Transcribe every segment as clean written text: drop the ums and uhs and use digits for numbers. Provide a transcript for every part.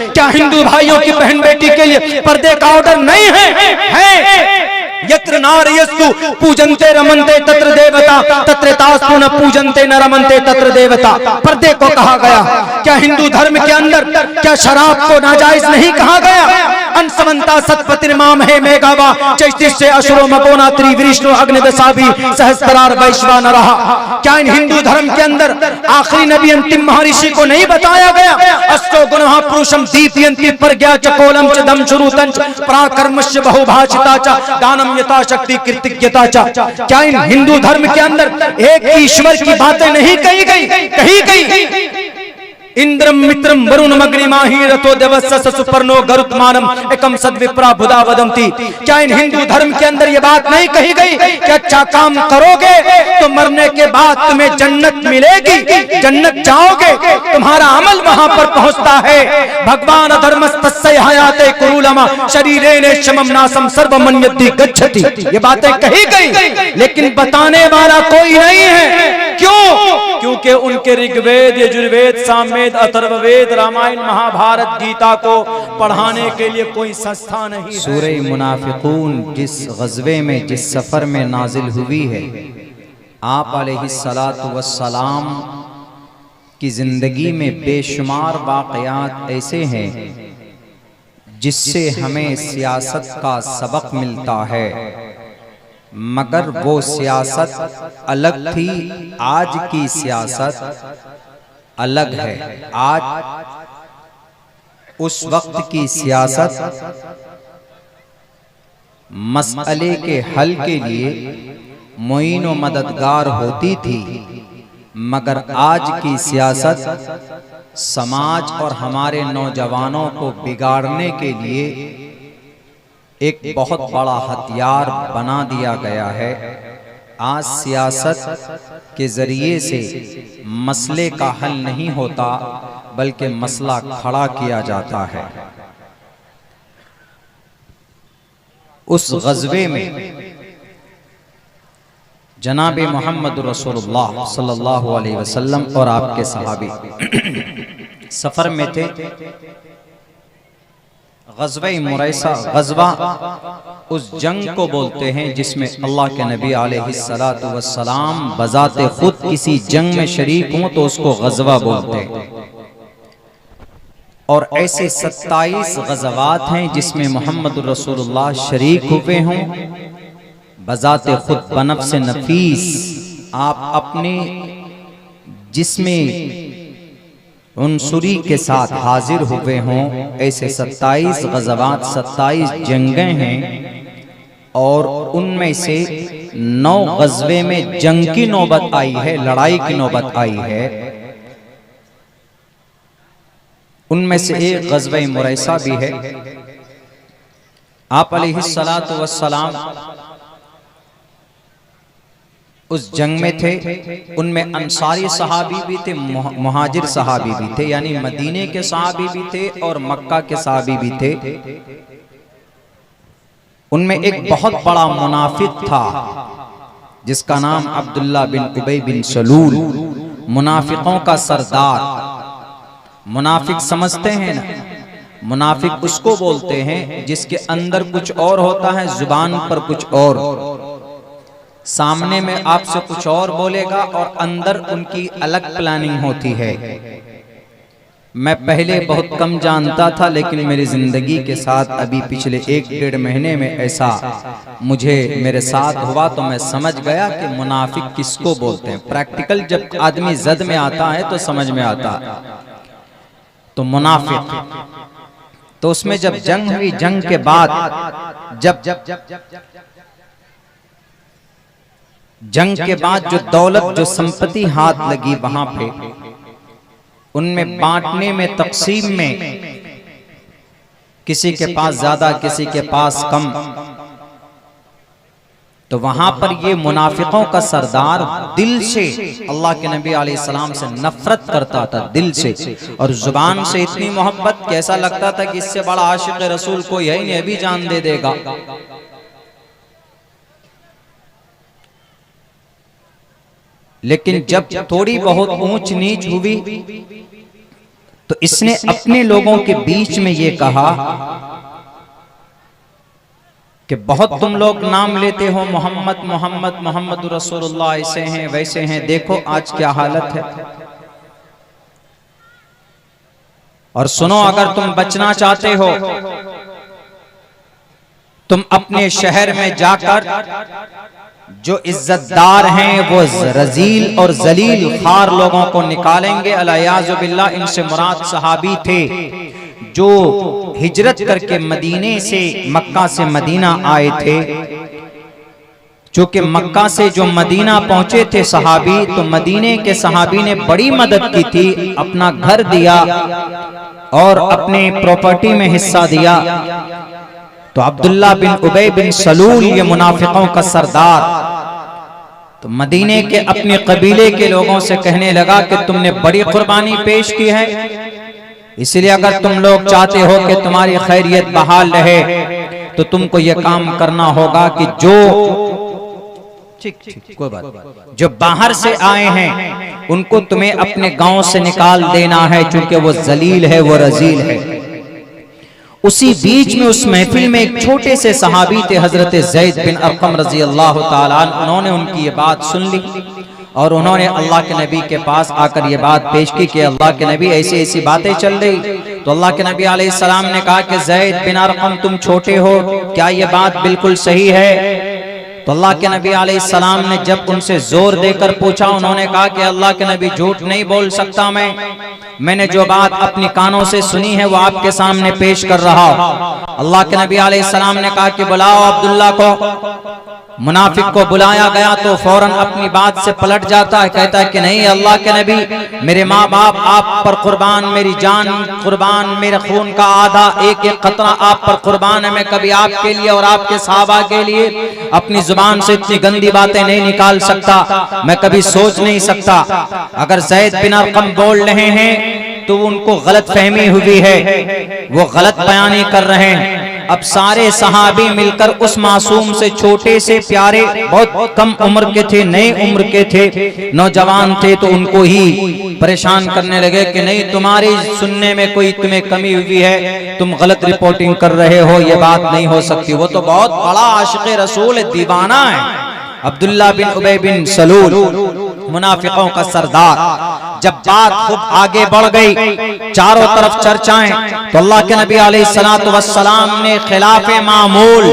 क्या हिंदू भाइयों की बहन बेटी के लिए पर्दे का ऑर्डर नहीं है? यत्र नार्यस्तु पूजन्ते रमन्ते तत्र देवता तत्र तास्तु न पूजन्ते न रमन्ते तत्र देवता। पर्दे को कहा गया। क्या हिंदू धर्म के अंदर क्या शराब को नाजायज नहीं कहा गया? अंसवंता सत्पतिर्माम है मेघावा चैतिष्य अशुरो मकोना त्रिविष्णु अग्निदशाभी सहस्त्रार वैश्वा न रहा। क्या इन हिंदू धर्म के अंदर आखिरी नबी अंतिम महर्षि को नहीं बताया गया? अष्टो गुणः पुरुषम दीपयन्ति प्रज्ञा च कोलम च दम शुरुतं च पराक्रमस्य बहुभाषिता च दानम यथाशक्ति कृतज्ञता च। क्या इन हिंदू धर्म के अंदर एक ईश्वर की बातें नहीं कही गई? इंद्रम मित्रम वरुण अग्निमाही रथो देवस्य सुपर्णो गरुत्मानम एकम सद्विप्रा बुधा वदंती। क्या इन हिंदू धर्म के अंदर ये बात नहीं कही गई कि अच्छा काम करोगे तो मरने के बाद तुम्हें जन्नत मिलेगी, जन्नत जाओगे, तुम्हारा अमल वहां पर पहुंचता है। भगवान धर्मस्तस्य हयाते कुरुलमा शरीरेण शमम नासम सर्वमन्यति गच्छति। ये बातें कही गई लेकिन बताने वाला कोई नहीं है। क्यों? क्योंकि उनके ऋग्वेद यजुर्वेद सामवेद अथर्ववेद रामायण महाभारत गीता को पढ़ाने के लिए कोई संस्था नहीं है। सूरह मुनाफिकून जिस गज़वे में जिस सफर में नाजिल हुई है, आप अलैहिस्सलातु वस्सलाम की जिंदगी में बेशुमार वाक़यात ऐसे हैं जिससे हमें सियासत का सबक मिलता है, मगर वो सियासत अलग थी, आज की सियासत अलग है। आज उस वक्त की सियासत मसले के हल के लिए मुईन व मददगार होती थी, मगर आज की सियासत समाज और हमारे नौजवानों को बिगाड़ने के लिए एक बहुत बड़ा हथियार बना दिया गया है। आज सियासत के जरिए से मसले का हल नहीं होता बल्कि मसला खड़ा किया जाता है। उस गज़वे में जनाबे मोहम्मद रसूलुल्लाह सल्लल्लाहु अलैहि वसल्लम और आपके सहाबी सफर में थे। ग़ज़वा मुरैसा, ग़ज़वा उस जंग को बोलते हैं जिसमें अल्लाह के नबी अलैहिस्सलातु वस्सलाम बज़ाते खुद किसी जंग में शरीक हों तो उसको ग़ज़वा बोलते हैं। और ऐसे 27 ग़ज़वात हैं जिसमें मोहम्मद रसूलुल्लाह शरीक हुए हों, बज़ाते खुद बनफ्स नफीस आप अपने जिसमें उनसुरी के साथ हाजिर हुए हों। ऐसे 27 ग़ज़वात 27 जंगें हैं और उनमें से 9 ग़ज़वे में जंग की नौबत आई है, लड़ाई की नौबत आई है। उनमें से एक ग़ज़वा मुरैसा भी है। आप अलैहिस्सलातु वस्सलाम उस जंग में थे। उनमें अंसारी सहाबी भी थे, मुहाजिर सहाबी भी थे, यानी मदीने के सहाबी भी थे और मक्का के सहाबी भी थे। उनमें एक बहुत बड़ा मुनाफिक था जिसका नाम अब्दुल्ला बिन उबई बिन सलूल, मुनाफिकों का सरदार। मुनाफिक समझते हैं ना, मुनाफिक उसको बोलते हैं जिसके अंदर कुछ और होता है, जुबान पर कुछ और, सामने में आपसे कुछ और बोलेगा और अंदर उनकी अलग प्लानिंग होती है। मैं पहले बहुत कम जानता था, लेकिन मेरी जिंदगी के साथ अभी पिछले 1-1.5 महीने में ऐसा मुझे मेरे साथ हुआ तो मैं समझ गया कि मुनाफिक किसको बोलते हैं। प्रैक्टिकल जब आदमी जद में आता है तो समझ में आता है। तो मुनाफिक, तो उसमें जब जंग हुई, जंग के बाद जंग के बाद जो दौलत जो संपत्ति हाथ लगी वहां पे, उनमें बांटने में, तकसीम में, किसी के पास ज्यादा किसी के पास कम, तो वहां पर ये मुनाफिकों का सरदार दिल से अल्लाह के नबी अलैहिस्सलाम से नफरत करता था, दिल से, और जुबान से इतनी मोहब्बत कि ऐसा लगता था कि इससे बड़ा आशिक रसूल कोई है ही नहीं, अभी जान दे देगा। लेकिन जब थोड़ी बहुत ऊंच नीच हुई तो इसने अपने लोगों के बीच में ये कहा कि बहुत तुम लोग नाम लेते हो मोहम्मद मोहम्मद मोहम्मद रसूलुल्लाह, ऐसे हैं वैसे हैं, देखो आज क्या हालत है। और सुनो, अगर तुम बचना चाहते हो तुम अपने शहर में जाकर जो इज्जतदार हैं वो रजील और जलील खार लोगों को निकालेंगे। अलियाज़ु बिल्लाह, इनसे मुराद सहाबी थे जो हिजरत करके मदीने से मक्का से मदीना आए थे। चूंकि मक्का से जो मदीना पहुंचे थे सहाबी, तो मदीने के सहाबी ने बड़ी मदद की थी, अपना घर दिया और अपने प्रॉपर्टी में हिस्सा दिया। तो अब्दुल्ला बिन उबई बिन सलूल, ये मुनाफिकों का सरदार, तो मदीने के अपने कबीले के लोगों से कहने लगा कि तुमने बड़ी कुर्बानी पेश की है, इसलिए अगर तुम लोग चाहते हो कि तुम्हारी खैरियत बहाल रहे तो तुमको यह काम करना होगा कि जो कोई बात, जो बाहर से आए हैं उनको तुम्हें अपने गांव से निकाल देना है, चूंकि वो जलील है, वो रजील है। उसी बीच में उस महफिल में एक छोटे से सहाबी थे, हजरत ज़ैद बिन अरक़म रज़ी अल्लाह ताला अन्हु। उन्होंने उनकी ये बात सुन ली और उन्होंने अल्लाह के नबी के पास आकर ये बात पेश की कि अल्लाह के नबी ऐसी ऐसी बातें चल रही। तो अल्लाह के नबी अलैहिस्सलाम ने कहा कि ज़ैद बिन अरक़म तुम छोटे हो, क्या ये बात बिल्कुल सही है? तो अल्लाह के नबी अलैहिस्सलाम ने जब उनसे जोर देकर पूछा, उन्होंने कहा कि अल्लाह के नबी झूठ नहीं बोल सकता, मैंने जो बात अपनी कानों से सुनी है वो आपके सामने पेश कर रहा हूं। अल्लाह के नबी अलैहिस्सलाम ने कहा कि बुलाओ अब्दुल्ला को। मुनाफिक को बुलाया गया तो फौरन अपनी बात से पलट जाता है, कहता है कि नहीं अल्लाह के नबी, मेरे माँ बाप आप पर कुर्बान, मेरी जान कुर्बान, मेरे खून का आधा एक एक कतरा आप पर कुर्बान है। मैं कभी आपके लिए और आपके सहाबा के लिए अपनी जुबान से इतनी गंदी बातें नहीं निकाल सकता, मैं कभी सोच नहीं सकता। अगर ज़ैद बिन अरक़म बोल रहे हैं तो उनको गलत फहमी हुई है, वो गलत बयानी कर रहे हैं। अब सारे सहाबी मिलकर उस मासूम से, छोटे से प्यारे, बहुत कम उम्र के थे, नए उम्र के थे, नौजवान थे, तो उनको ही परेशान करने लगे कि नहीं तुम्हारी सुनने में कोई तुम्हें कमी हुई है, तुम गलत रिपोर्टिंग कर रहे हो, ये बात नहीं हो सकती। वो तो बहुत बड़ा आशिक़ रसूल दीवाना है, अब्दुल्ला बिन उबई बिन सलूल, मुनाफिकों का सरदार। जब बात खूब आगे बढ़ गई, चारों तरफ चर्चाएं, तो अल्लाह के नबी अलैहिस्सलातु वस्सलाम ने खिलाफे मामूल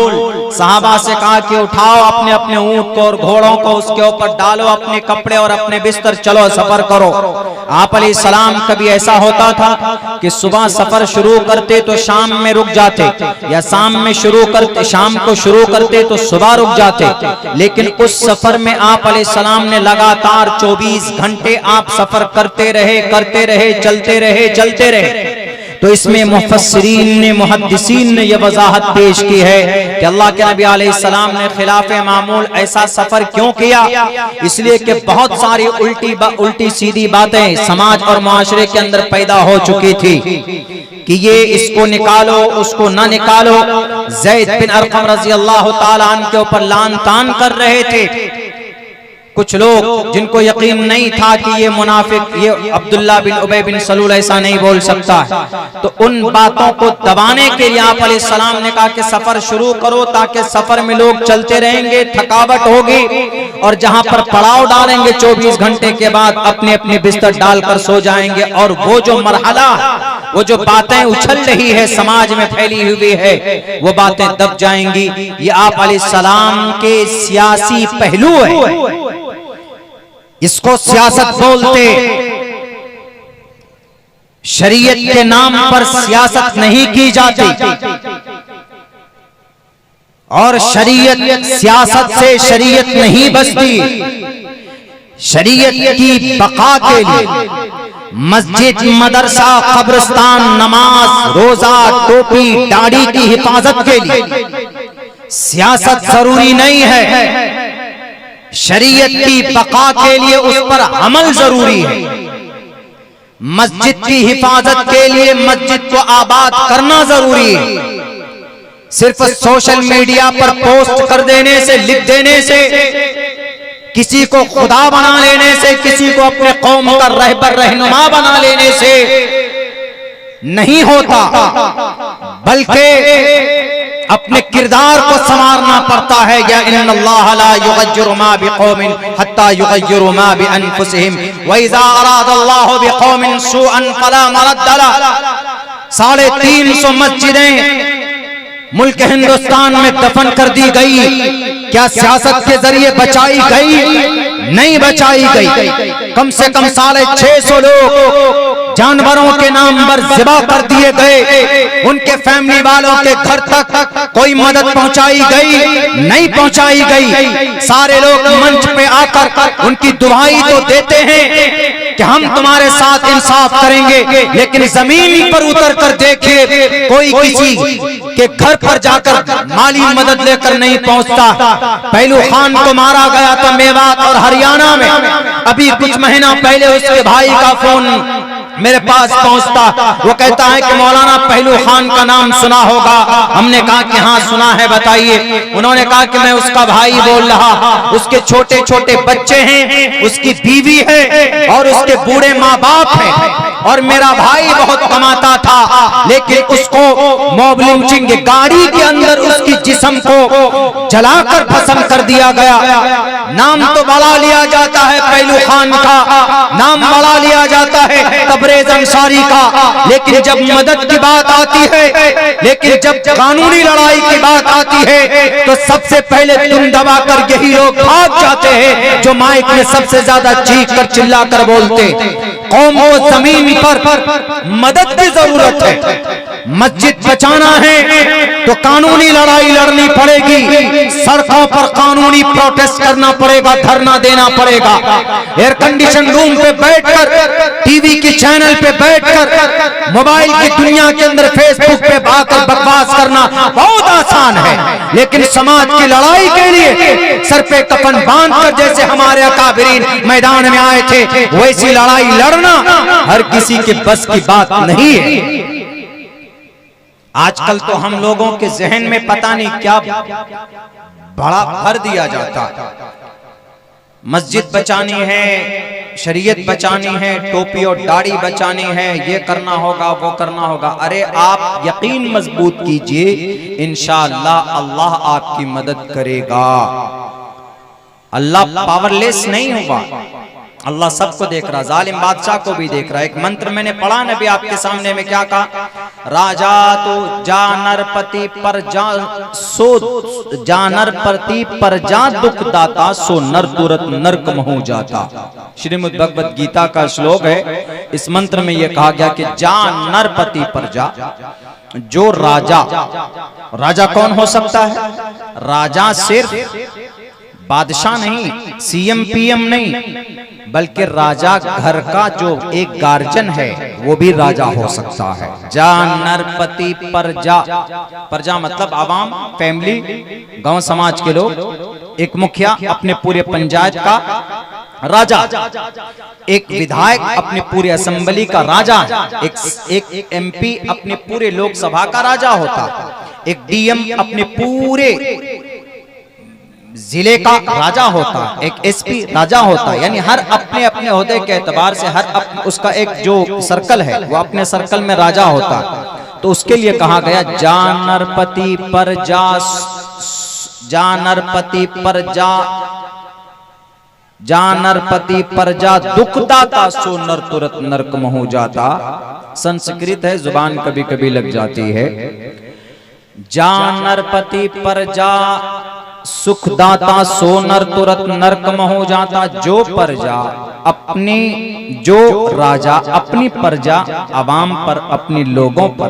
सहाबा से कहा कि उठाओ अपने अपने ऊंट को और घोड़ों को, उसके ऊपर डालो अपने कपड़े और अपने बिस्तर, चलो सफर करो। आप अलैहिस्सलाम कभी ऐसा होता था कि सुबह सफर शुरू करते तो शाम में रुक जाते, या शाम में शुरू करते, शाम को शुरू करते तो सुबह रुक जाते, लेकिन उस सफर में आप अलैहिस्सलाम ने लगातार 24 घंटे आप सफर करते रहे, चलते रहे। तो इसमें मुफस्सिरीन ने, मुहद्दिसीन ने यह वजाहत पेश की है कि अल्लाह के नबी अलैहिस्सलाम ने खिलाफे मामूल ऐसा सफर क्यों किया, इसलिए कि बहुत सारी उल्टी सीधी बातें समाज और मुआशरे के अंदर पैदा हो चुकी थी कि ये इसको निकालो, उसको ना निकालो। ज़ैद बिन अरक़म रज़ी अल्लाह ताला अन्हु के ऊपर लान तान कर रहे थे कुछ लोग, जिनको यकीन नहीं था कि ये मुनाफिक, ये अब्दुल्ला बिन उबई बिन सलूल ऐसा नहीं बोल सकता। तो उन बातों को दबाने के लिए आप अलैहिस्सलाम ने कहा कि सफर शुरू करो, ताकि सफर में लोग चलते रहेंगे, थकावट होगी, और जहां पर पड़ाव डालेंगे 24 घंटे के बाद अपने अपने बिस्तर डालकर सो जाएंगे, और वो जो मरहला, वो जो बातें उछल रही है समाज में फैली हुई है, वो बातें दब जाएंगी। ये आप अलैहिस्सलाम के सियासी पहलू है, इसको सियासत बोलते। शरीयत के नाम पर सियासत नहीं की जाती, और शरीयत, सियासत से शरीयत नहीं बचती। शरीयत की बका के लिए मस्जिद, मदरसा, कब्रिस्तान, नमाज, रोजा, टोपी, दाढ़ी की हिफाजत के लिए सियासत जरूरी नहीं है। शरीयत की बका के लिए उस पर अमल जरूरी है। मस्जिद की हिफाजत के लिए मस्जिद को आबाद करना जरूरी है। सिर्फ सोशल मीडिया पर पोस्ट कर देने से, लिख देने से, किसी को खुदा बना लेने से, किसी को अपने कौम का रहबर रहनुमा बना लेने से नहीं होता, बल्कि अपने किरदार को संवारना पड़ता है। या इन्नल्लाह ला युगय्यिरु मा बिकौमिन हत्ता युगय्यिरु मा बिअनफुसिहिम व इज़ा अरादल्लाहु बिकौमिन सूअन फला मरद्द लहु। 350 मस्जिदें मुल्क हिंदुस्तान में दफन कर दी गई। क्या सियासत के जरिए बचाई गई? नहीं बचाई गई। कम से कम 650 लोग जानवरों के नाम पर ज़िबा कर दिए गए। उनके फैमिली वालों के घर तक कोई मदद पहुंचाई गई? नहीं पहुंचाई गई। सारे लोग मंच पे आकर उनकी दुआई तो देते हैं कि हम तुम्हारे साथ इंसाफ करेंगे, लेकिन जमीन पर उतर कर देखिए, कोई किसी के घर पर जाकर माली मदद लेकर नहीं पहुंचता। पहलू खान को मारा गया था मेवात और हरियाणा में। अभी कुछ महीना पहले उसके भाई का फोन मेरे पास पहुंचता, वो कहता है कि मौलाना पहलू खान का नाम सुना होगा। हमने कहा कि हाँ सुना है, बताइए। उन्होंने कहा कि मैं उसका भाई बोल रहा, उसके छोटे छोटे बच्चे हैं, उसकी बीवी है और उसके बूढ़े माँ बाप हैं, और मेरा भाई बहुत कमाता था, लेकिन उसको मॉब लिंचिंग गाड़ी के अंदर उसकी जिस्म को जलाकर भस्म कर दिया गया। नाम तो बड़ा लिया जाता है पहलू खान का, नाम बड़ा लिया जाता है तबरेज अंसारी का, लेकिन जब मदद की बात आती है, लेकिन जब कानूनी लड़ाई की बात आती है, तो सबसे पहले तुम दबाकर यही लोग भाग जाते हैं जो माइक में सबसे ज्यादा चीख कर चिल्ला कर बोलते। कौम को जमीन पर मदद की जरूरत है। मस्जिद बचाना है तो कानूनी लड़ाई लड़नी पड़ेगी, सड़कों पर कानूनी प्रोटेस्ट करना पड़ेगा, धरना देना पड़ेगा। एयर कंडीशन रूम पे बैठकर, टीवी की चैनल पे बैठकर, मोबाइल की दुनिया के अंदर फेसबुक पे आकर बकवास करना बहुत आसान है, लेकिन समाज की लड़ाई के लिए सर पे कफन बांधकर जैसे हमारे अकाबिरीन मैदान में आए थे, वैसी लड़ाई लड़ना हर किसी के बस की बात नहीं है। आजकल तो हम लोगों के जहन में पता नहीं क्या बड़ा भर दिया जाता। मस्जिद बचानी है, शरीयत बचानी है, टोपी और दाढ़ी बचानी है, ये करना होगा, वो करना होगा। अरे आप यकीन मजबूत कीजिए, इंशाअल्लाह अल्लाह आपकी मदद करेगा। अल्लाह पावरलेस नहीं होगा, अल्लाह सबको देख रहा, जालिम बादशाह को भी देख रहा है। एक मंत्र मैंने पढ़ा नबी आपके सामने में, क्या कहा? राजा तो जानरपति पर जा सो, जानरपति पर जा दुख दाता, सो नर तुरत नरक महू जाता। श्रीमद् भगवत गीता का श्लोक है। इस मंत्र में यह कहा गया कि जानरपति पर जा, जो राजा, राजा कौन हो सकता है? राजा सिर्फ बादशाह नहीं, सीएम पीएम नहीं, बल्कि राजा घर का जो एक गार्जियन है वो भी राजा हो सकता है। जा नरपति प्रजा, प्रजा मतलब आवाम, फैमिली, गांव समाज के लोग। एक मुखिया अपने पूरे पंचायत का राजा, एक विधायक अपने पूरे असेंबली का राजा, एक एमपी अपने पूरे लोकसभा का राजा होता, एक डीएम अपने पूरे जिले का राजा होता, एक एसपी राजा होता। यानी हर अपने अपने ओहदे के एतबार से हर उसका एक जो सर्कल है वो अपने सर्कल में राजा होता। तो उसके लिए कहा गया जानरपति पर जा, जानरपति पर जा, जानरपति पर जा दुख दाता, सो नर तुरत नरक महू जाता। संस्कृत है, जुबान कभी कभी लग जाती है। जानरपति पर जा सुखदाता, सो नर तुरत नरक महू जाता। जो प्रजा अपनी, जो राजा अपनी प्रजा अवाम पर, अपने लोगों पर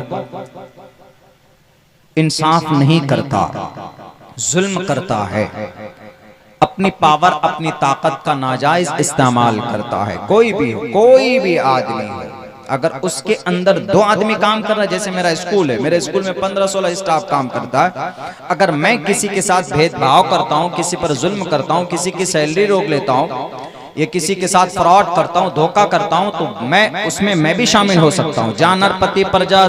इंसाफ नहीं करता, जुल्म करता है, अपनी पावर, अपनी ताकत का नाजायज इस्तेमाल करता है, कोई भी हो, कोई भी आदमी हो, अगर उसके अंदर 2 आदमी काम कर रहा है, जैसे मेरा स्कूल है, मेरे स्कूल में 15-16 स्टाफ काम करता है, अगर मैं किसी के साथ भेदभाव करता हूं, किसी पर जुल्म करता हूं, किसी की सैलरी रोक लेता हूं, या किसी के साथ फ्रॉड करता हूं, धोखा करता हूं, तो मैं उसमें मैं भी शामिल हो सकता हूं। जानरपति प्रजा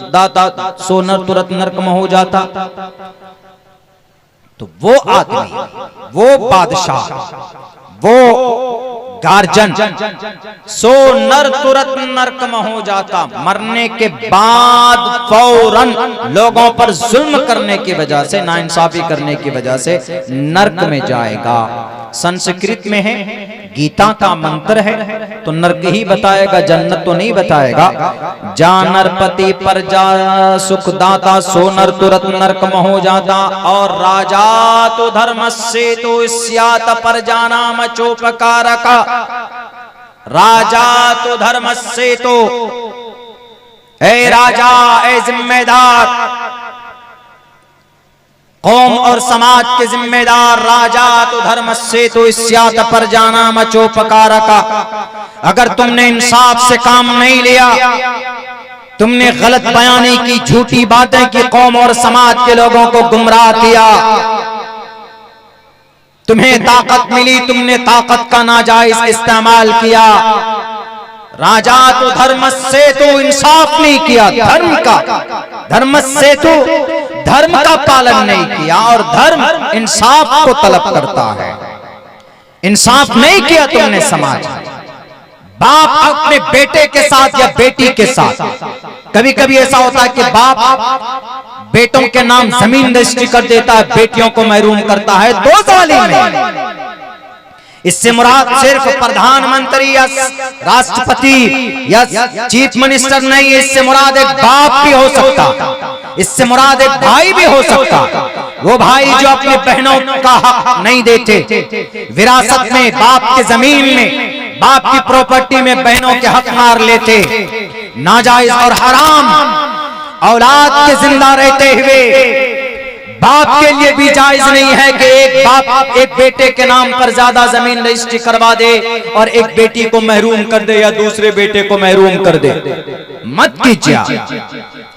दाता, सो नर तुरत नरक में हो जाता। तो वो आदमी, वो बादशाह, वो गार्जन, सो नर तुरंत नरक में हो जाता, मरने के बाद फौरन लोगों पर जुल्म करने की वजह से, नाइंसाफी करने की वजह से नरक में जाएगा। संस्कृत में है, गीता का मंत्र है, तो नरक ही बताएगा, जन्नत तो नहीं बताएगा। जा नरपति पर जा सुखदाता, सो नर तुरंत नरक में हो जाता। और राजा तो धर्म से तो स्यात पर जाना मचोपकारका, राजा तो धर्म से तो, ए राजा, ए जिम्मेदार, कौम और समाज के जिम्मेदार, राजा तो धर्म से तो स्यात पर जाना मचोपकारका। अगर तुमने इंसाफ से काम नहीं लिया, तुमने गलत बयानी की, झूठी बातें की, कौम और समाज के लोगों को गुमराह किया, तुम्हें ताकत मिली, तुमने ताकत का नाजायज इस्तेमाल किया, राजा तो धर्म से तो इंसाफ नहीं किया, धर्म का, धर्म से तो धर्म का पालन नहीं किया, और धर्म इंसाफ को तलब करता है। इंसाफ नहीं किया तुमने समाज में, बाप अपने बेटे के साथ या बेटी के साथ, कभी कभी ऐसा होता है कि बाप बेटों के नाम जमीन रजिस्ट्री कर देता है, बेटियों को महरूम करता है, 2 जालिम है। इससे मुराद सिर्फ प्रधानमंत्री या राष्ट्रपति या चीफ मिनिस्टर नहीं है, इससे मुराद एक बाप भी हो सकता, इससे मुराद एक भाई भी हो सकता। वो भाई जो अपनी बहनों का हक नहीं देते, विरासत में, बाप की जमीन में, बाप की प्रॉपर्टी में बहनों के हक मार लेते, नाजायज और हराम औलाद के जिंदा रहते हुए बाप के लिए भी जायज नहीं है कि एक बाप एक बेटे के नाम पर ज्यादा जमीन रजिस्ट्री करवा दे और एक बेटी को महरूम कर दे या दूसरे बेटे को महरूम कर दे। मत कीजिए।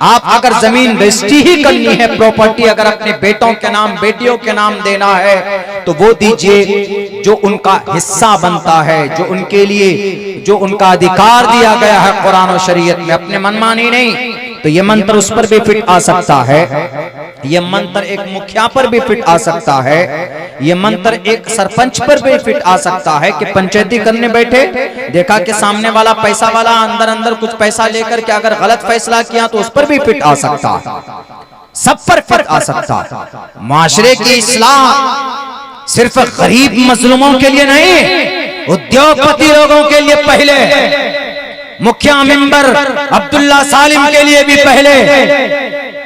आप अगर जमीन रजिस्ट्री ही करनी है, प्रॉपर्टी अगर अपने बेटों के नाम, बेटियों के नाम देना है, तो वो दीजिए जो उनका हिस्सा बनता है, जो उनके लिए, जो उनका अधिकार दिया गया है कुरान और शरीयत में, अपने मनमानी नहीं। तो ये मंत्र उस पर भी फिट आ सकता है, ये मंत्र एक मुखिया पर भी फिट आ सकता है, ये मंत्र एक सरपंच पर भी फिट आ सकता है कि पंचायती करने बैठे, देखा कि सामने वाला पैसा वाला अंदर अंदर कुछ पैसा लेकर के अगर गलत फैसला किया तो उस पर भी फिट आ सकता है, सब पर फिट आ सकता है। माशरे की इस्लाह सिर्फ गरीब मजलूमों के लिए नहीं, उद्योगपति लोगों के लिए पहले, मुखिया मेंबर अब्दुल्ला सालिम के लिए भी पहले,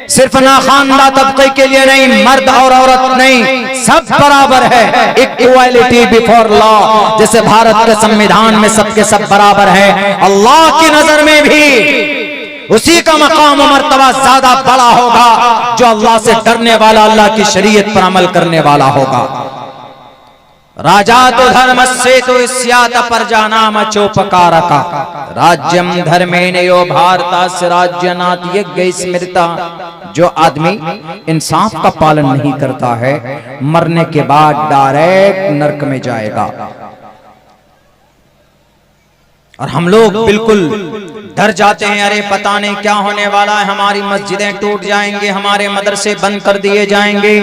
सिर्फ नाखानदा तबके के लिए नहीं, मर्द और औरत नहीं, सब बराबर है। इक्वालिटी बिफोर लॉ, जैसे भारत के संविधान में सबके सब बराबर है, अल्लाह की नजर में भी उसी का मकाम और मर्तबा ज्यादा बड़ा होगा जो अल्लाह से डरने वाला, अल्लाह की शरीयत पर अमल करने वाला होगा। राजा तो धर्म से तो स्यात पर जाना मचोपकारका, राज्यम धर्मेण यो भारतास्य राज्यनाथ यज्ञ स्मृता। जो आदमी इंसाफ का पालन नहीं करता है, मरने के बाद डायरेक्ट नरक में जाएगा। और हम लोग बिल्कुल डर जाते हैं, अरे पता नहीं क्या होने वाला है, हमारी मस्जिदें टूट जाएंगे, हमारे मदरसे बंद कर दिए जाएंगे।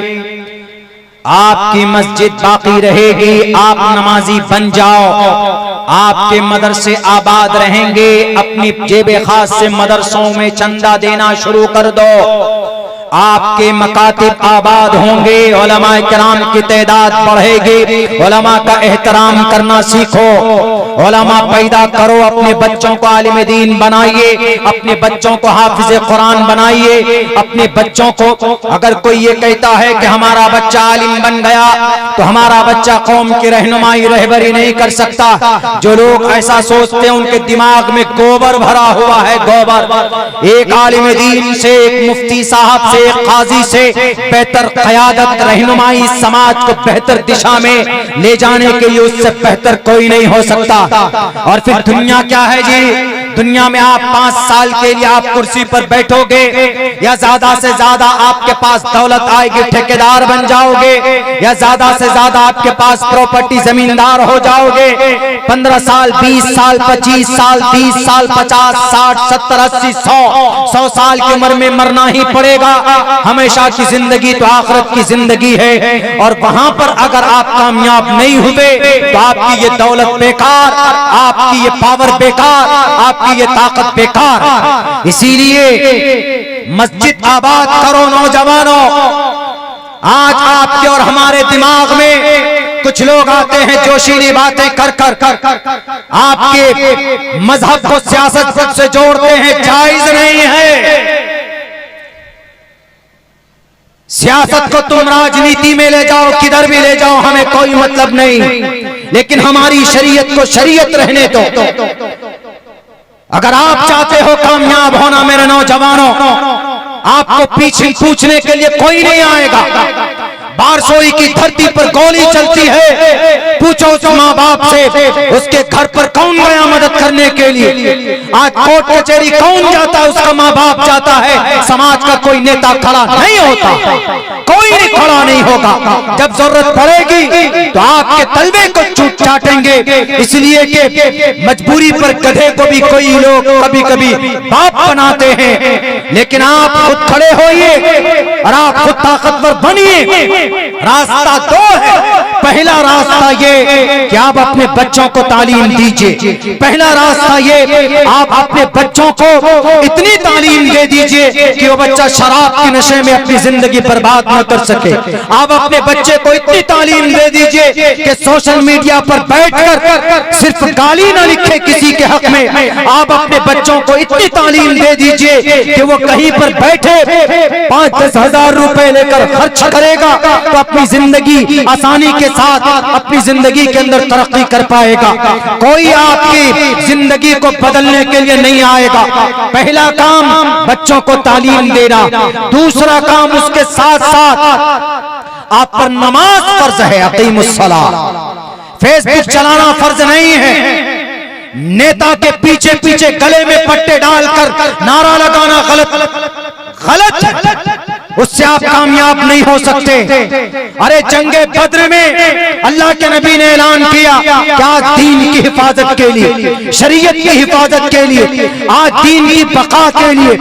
आपकी मस्जिद बाकी रहेगी, आप नमाजी बन जाओ, आपके मदरसे आबाद रहेंगे। अपनी जेबे खास से मदरसों में चंदा देना शुरू कर दो, आपके मकातिब आबाद होंगे, उलमा किराम की तादाद बढ़ेगी। उलमा का एहतराम करना सीखो, उलमा पैदा करो, अपने बच्चों को आलिम दीन बनाइए, अपने बच्चों को हाफिज कुरान बनाइए। अपने बच्चों को, अगर कोई ये कहता है कि हमारा बच्चा आलिम बन गया तो हमारा बच्चा कौम की रहनुमाई रहबरी नहीं कर सकता, जो लोग ऐसा सोचते हैं उनके दिमाग में गोबर भरा हुआ है, गोबर। एक आलिम दीन से, एक मुफ्ती साहब से, एक काजी से बेहतर क़यादत, रहनुमाई समाज को बेहतर दिशा में ले जाने के लिए उससे बेहतर कोई नहीं हो सकता। और फिर दुनिया क्या है जी, दुनिया में आप 5 साल के लिए आप कुर्सी पर बैठोगे या ज्यादा से ज्यादा आपके पास दौलत आएगी, ठेकेदार बन जाओगे, या ज्यादा से ज्यादा आपके पास प्रॉपर्टी जमींदार हो जाओगे। 15 साल, 20 साल, 25 साल, 30 साल, 50, 60, 70, 80, 100 साल की उम्र में मरना ही पड़ेगा। हमेशा की जिंदगी तो आखिरत की जिंदगी है, और वहां पर अगर आप कामयाब नहीं हुए तो आपकी ये दौलत बेकार, आपकी ये पावर बेकार, आपकी ये ताकत बेकार। इसीलिए मस्जिद आबाद करो नौजवानों। आज आपके और हमारे दिमाग में कुछ लोग आते हैं जोशीली बातें कर आपके मजहब को सियासत से जोड़ते हैं, जायज नहीं है। सियासत को तुम राजनीति में ले जाओ, किधर भी ले जाओ, हमें कोई मतलब नहीं, लेकिन हमारी शरीयत को शरीयत रहने दो। अगर आप चाहते हो कामयाब होना मेरे नौजवानों, आपको पीछे पूछने के लिए कोई नहीं आएगा। बारसोई की धरती पर गोली चलती है, पूछो उस माँ बाप से उसके घर पर कौन गया मदद करने के लिए। आज कोर्ट कचहरी कौन जाता है, उसका माँ बाप जाता है। समाज का कोई नेता खड़ा नहीं होता, कोई नहीं खड़ा नहीं होगा। जब जरूरत पड़ेगी तो आपके तलवे को चूट चाटेंगे, इसलिए कि मजबूरी पर गधे को भी कोई लोग कभी कभी बाप बनाते हैं। लेकिन आप खुद खड़े होइए और आप खुद ताकतवर बनिए। रास्ता दो है। पहला रास्ता ये कि आप अपने बच्चों को तालीम दीजिए। पहला रास्ता ये आप अपने बच्चों को इतनी तालीम दे दीजिए कि वो बच्चा शराब के नशे में अपनी जिंदगी बर्बाद न कर सके। आप अपने बच्चे को इतनी तालीम दे दीजिए कि सोशल मीडिया पर बैठकर सिर्फ गाली न लिखे किसी के हक में। आप अपने बच्चों को इतनी तालीम दे दीजिए कि वो कहीं पर बैठे 5-10 हजार रुपए लेकर खर्च करेगा तो अपनी जिंदगी आसानी के साथ अपनी जिंदगी के अंदर तरक्की कर पाएगा। कोई आपकी जिंदगी को बदलने के लिए नहीं आएगा। पहला काम बच्चों को तालीम देना, दूसरा काम उसके साथ साथ आप पर नमाज फर्ज है। अकीमुस्सलाह। फेसबुक चलाना फर्ज नहीं है। नेता के पीछे पीछे गले में पट्टे डालकर नारा लगाना गलत है। उससे आप कामयाब नहीं हो सकते। अरे जंगे बद्र में अल्लाह के नबी ने ऐलान किया कि आज दीन की हिफाजत के लिए, शरीयत की हिफाजत के लिए, आज दीन की बका के लिए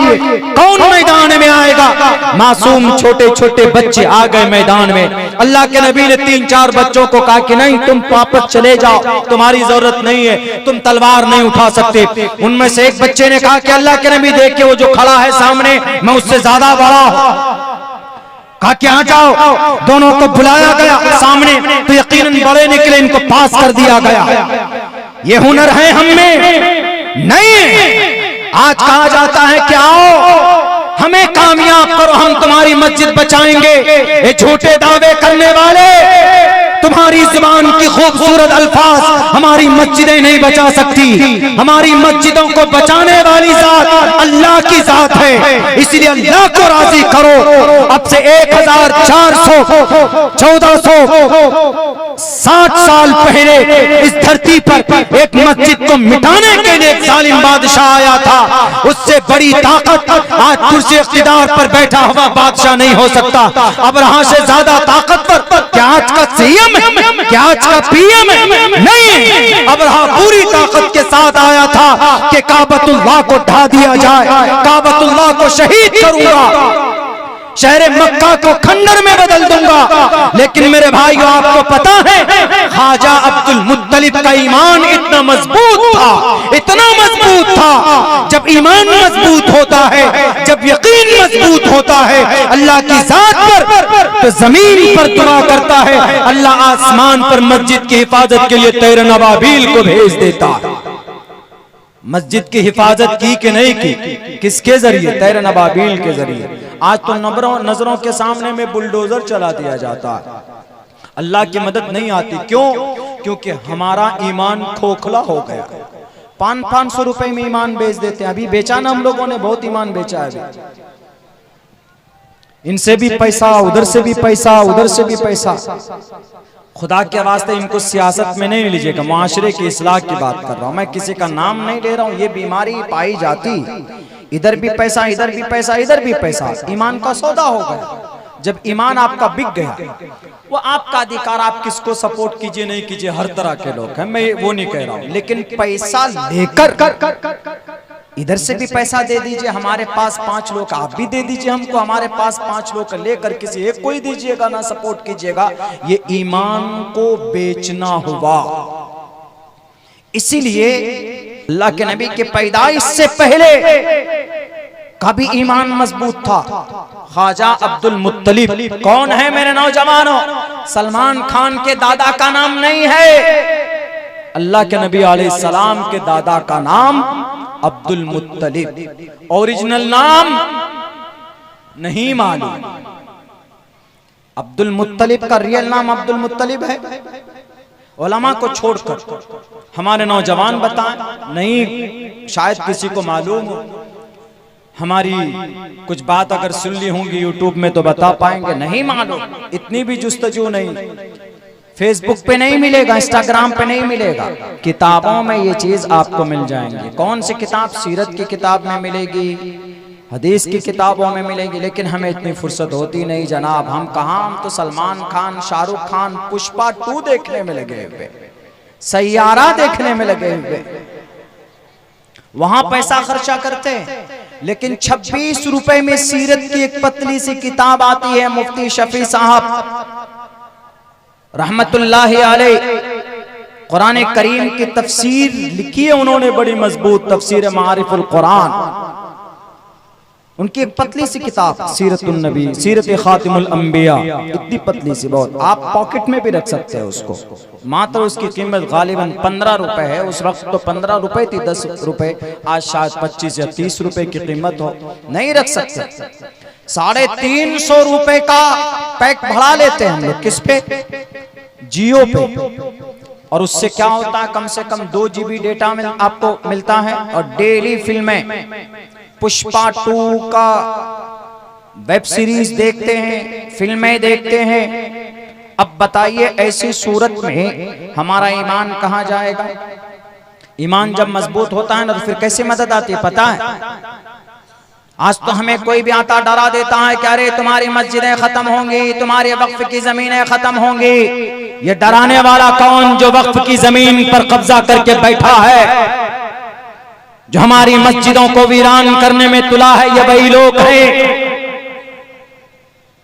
कौन मैदान में आएगा? मासूम छोटे छोटे बच्चे आ गए मैदान में। अल्लाह के नबी ने 3-4 बच्चों को कहा कि नहीं, तुम वापस चले जाओ, तुम्हारी जरूरत नहीं है, तुम तलवार नहीं उठा सकते। उनमें से एक बच्चे ने कहा कि अल्लाह के नबी देखिए वो जो खड़ा है सामने, मैं उससे ज्यादा बड़ा हूं। कहा कि आ जाओ। दोनों को बुलाया गया सामने, तो यकीनन बड़े निकले, इनको पास कर दिया गया। ये हुनर है हम में नहीं। आज कहा जाता है कि आओ हमें कामयाब करो, हम तुम्हारी मस्जिद बचाएंगे। ये झूठे दावे करने वाले, तुम्हारी जुबान की खूबसूरत अल्फाज हमारी मस्जिदें नहीं बचा सकती। हमारी मस्जिदों को बचाने वाली जात अल्लाह की जात है, इसलिए अल्लाह को राजी करो। अब से 1460 साल पहले इस धरती पर एक मस्जिद को मिटाने के लिए एक जालिम बादशाह आया था। उससे बड़ी ताकत आज कुर्सी इख्तिदार पर बैठा हुआ बादशाह नहीं हो सकता। अब्राहा से ज्यादा ताकतवर क्या आज का सीएम, क्या आज का पीएम नहीं। अब्राहा पूरी ताकत के साथ आया था कि काबतुल्लाह को ढा दिया जाए, काबतुल्लाह को शहीद करूंगा, शहर मक्का को खंडर में बदल दूंगा। लेकिन मेरे भाइयों, आपको पता है ख्वाजा अब्दुल मुत्तलिब का ईमान इतना मजबूत था, इतना मजबूत था। जब ईमान मजबूत होता है, जब यकीन मजबूत होता है अल्लाह की जात पर, तो जमीन पर दुआ करता है, अल्लाह आसमान पर मस्जिद की हिफाजत के लिए तैर नबाबील को भेज देता है। मस्जिद की हिफाजत की कि नहीं की? किसके जरिए? तैर नबाबील के जरिए। आज तो नजरों के सामने में बुलडोजर चला दिया जाता है, अल्लाह की मदद नहीं आती। क्यों? क्योंकि हमारा ईमान खोखला हो गया। 500 रुपए में ईमान बेच देते हैं। अभी बेचा ना हम लोगों ने, बहुत ईमान बेचा है अभी। इनसे भी पैसा, उधर से भी पैसा, उधर से भी पैसा। खुदा के वास्ते इनको सियासत में नहीं लीजिएगा, मुआशरे की इस्लाह की बात कर रहा हूं मैं, किसी का नाम नहीं ले रहा हूं। ये बीमारी पाई जाती, इधर भी पैसा, इधर भी पैसा, इधर भी पैसा, ईमान का सौदा हो गया। जब ईमान आपका बिक गया, वो आपका अधिकार, आप किसको सपोर्ट कीजिए नहीं कीजिए, हर तरह के लोग हैं, मैं वो नहीं कह रहा हूं। लेकिन पैसा लेकर इधर से भी पैसा दे दीजिए, हमारे पास 5 लोग, आप भी दे दीजिए हमको, हमारे पास 5 लोग, लेकर किसी एक को ही दीजिएगा, ना सपोर्ट कीजिएगा, ये ईमान को बेचना हुआ। इसीलिए अल्लाह के नबी के पैदाइश से पहले का भी ईमान मजबूत था। ख्वाजा अब्दुल मुत्तलिब कौन है मेरे नौजवानों? सलमान खान के दादा का नाम नहीं है, अल्लाह के नबी अलैहिस्सलाम के दादा का नाम अब्दुल मुत्तलिब, ओरिजिनल नाम नहीं मालूम। अब्दुल मुत्तलिब का रियल नाम अब्दुल मुत्तलिब है। उलमा को छोड़कर हमारे नौजवान बताएं, नहीं शायद किसी को मालूम हो, हमारी कुछ बात अगर सुन ली होंगी यूट्यूब में तो बता पाएंगे, नहीं मालूम, इतनी भी जुस्तजू नहीं। फेसबुक पे नहीं मिलेगा, इंस्टाग्राम पे नहीं मिलेगा, किताबों में ये चीज आपको मिल जाएंगी। कौन सी किताब? सीरत की किताब में मिलेगी, हदीस की किताबों में मिलेगी। लेकिन हमें इतनी फुर्सत होती नहीं जनाब, हम कहाँ, हम तो सलमान खान, शाहरुख खान, पुष्पा 2 देखने में लगे हुए, सैयारा देखने में लगे हुए, वहां पैसा खर्चा करते हैं। लेकिन 26 रुपए में सीरत की एक पतली सी किताब आती है, मुफ्ती शफी साहब रहमतुल्लाहि अलैह, कुरान करीम की तफसीर लिखी है उन्होंने, बड़ी मजबूत तफसीर मारिफुल कुरान, उनकी एक पतली सी किताब सीरतुन नबी, सीरत खातिमुल अंबिया, इतनी पतली सी बहुत, आप पॉकेट में भी रख सकते हैं उसको। मात्र उसकी कीमत गालिबन 15 रुपए है, उस वक्त तो 15 रुपए थी, 10 रुपए, आज शायद 25 या 30 रुपए की कीमत हो, नहीं रख सकते। 350 रुपए का पैक बढ़ा लेते हैं हम लोग, किस पे? जियो पे। और उससे क्या होता है, कम से कम 2 GB डेटा आपको मिलता है, और डेली फिल्में, पुष्पा 2 का वेब सीरीज देखते हैं, फिल्में देखते हैं। अब बताइए ऐसी सूरत में हमारा ईमान कहां जाएगा? ईमान जब मजबूत होता है ना, तो फिर कैसे मदद आती है पता है? आज तो हमें कोई भी आता डरा देता है कि अरे तुम्हारी मस्जिदें खत्म होंगी, तुम्हारे वक्फ की जमीनें खत्म होंगी। ये डराने वाला कौन? जो वक्फ की जमीन पर कब्जा करके बैठा है, जो हमारी मस्जिदों को वीरान करने में तुला है, ये वही लोग हैं।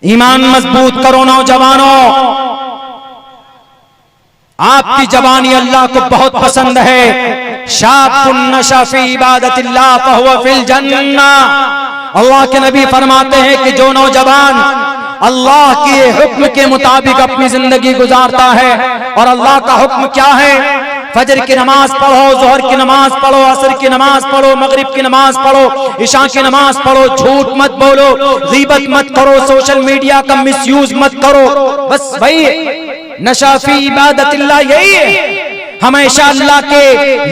ईमान मजबूत करो नौजवानों, आपकी जवानी अल्लाह को बहुत पसंद है। शाबुन नशा फी इबादतिल्लाह फहुवा फिल जन्नह, अल्लाह के नबी फरमाते हैं कि जो नौजवान अल्लाह के हुक्म के मुताबिक अपनी जिंदगी गुजारता है, और अल्लाह का हुक्म क्या है? फजर की नमाज पढ़ो, जोहर की नमाज पढ़ो, असर की नमाज पढ़ो, मगरिब की नमाज पढ़ो, इशा की नमाज पढ़ो, झूठ मत बोलो, गीबत मत करो, सोशल मीडिया का मिसयूज मत करो, बस वही नशा फी इबादतिल्लाह, यही है। हमेशा अल्लाह के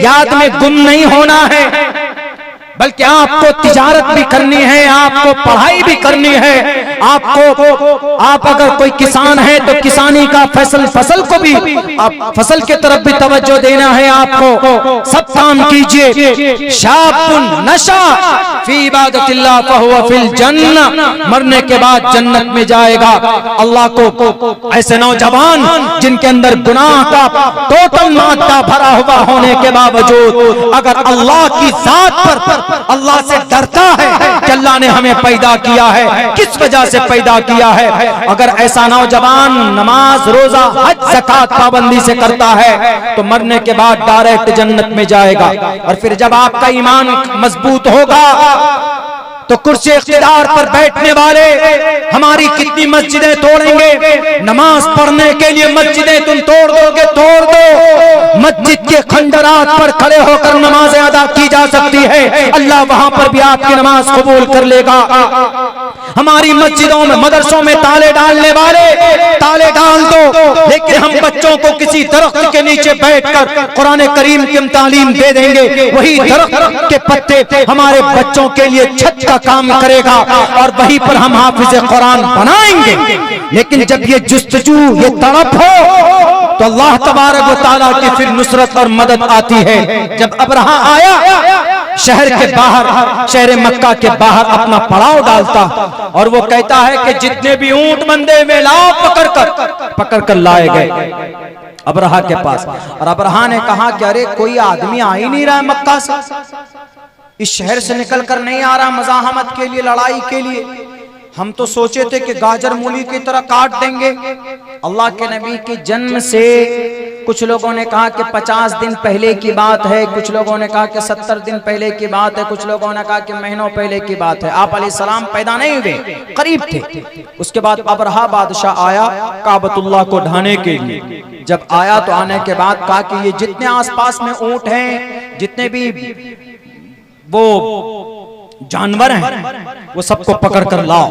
याद में गुम नहीं होना है, बल्कि आपको तिजारत भी करनी है, आपको पढ़ाई भी करनी है, आप अगर कोई किसान है तो किसानी का फसल को भी, आप फसल के तरफ भी तवज्जो देना है आपको, सब काम कीजिए। शाबुन नशा फी इबादतिल्लाह फहुवा फिल जन्नह, मरने के बाद जन्नत में जाएगा। अल्लाह को ऐसे नौजवान जिनके अंदर गुनाह का टोटल मादा भरा हुआ होने के बावजूद अगर अल्लाह की जात पर अल्लाह से डरता है कि अल्लाह ने हमें पैदा किया है, किस वजह से पैदा किया है, अगर ऐसा नौजवान नमाज, रोजा, हज, ज़कात पाबंदी से करता है तो मरने के बाद डायरेक्ट जन्नत में जाएगा। और फिर जब आपका ईमान मजबूत होगा तो कुर्सी इख्तिदार पर बैठने वाले हमारी कितनी मस्जिदें तोड़ेंगे। नमाज पढ़ने के लिए मस्जिदें तुम तोड़ दोगे, तोड़ दो। मस्जिद के खंडरात पर खड़े होकर नमाजें अदा की जा सकती है, अल्लाह वहां पर भी आपकी नमाज कबूल कर लेगा। हमारी मस्जिदों में, मदरसों में ताले डालने वाले ताले डाल दो, लेकिन हम बच्चों को किसी दरख्त के नीचे बैठकर कुरान करीम की तालीम दे देंगे। वही दरख्त के पत्ते हमारे बच्चों के लिए छत का काम करेगा और वहीं पर हम हाफिज कुरान बनाएंगे। लेकिन जब ये जुस्तजू, ये तड़प हो तो अल्लाह तबारक व तआला की फिर नुसरत और मदद आती है। जब अबरहा आया शहर के बाहर, शहर मक्का के बाहर अपना पड़ाव डालता और वो कहता है कि जितने भी ऊंट बंदे में लाओ, पकड़ कर लाए गए अबरहा के पास। और अबरहा ने कहा कि अरे कोई आदमी आ ही नहीं रहा है मक्का से, इस शहर से निकल कर नहीं आ रहा मज़ाहमत के लिए, लड़ाई के लिए। हम तो सोचे थे कि गाजर मूली की तरह काट देंगे। अल्लाह के नबी के जन्म से कुछ लोगों ने कहा कि 50 दिन पहले की बात है, कुछ लोगों ने कहा कि 70 दिन पहले की बात है, कुछ लोगों ने कहा कि महीनों पहले की बात है। आप अलैहिस्सलाम पैदा नहीं हुए, करीब थे। उसके बाद अबरहा बादशाह आया काबतुल्लाह को ढाने के लिए। जब आया तो आने के बाद कहा कि ये जितने आसपास में ऊंट हैं, जितने भी वो जानवर हैं, वो सबको पकड़ कर लाओ।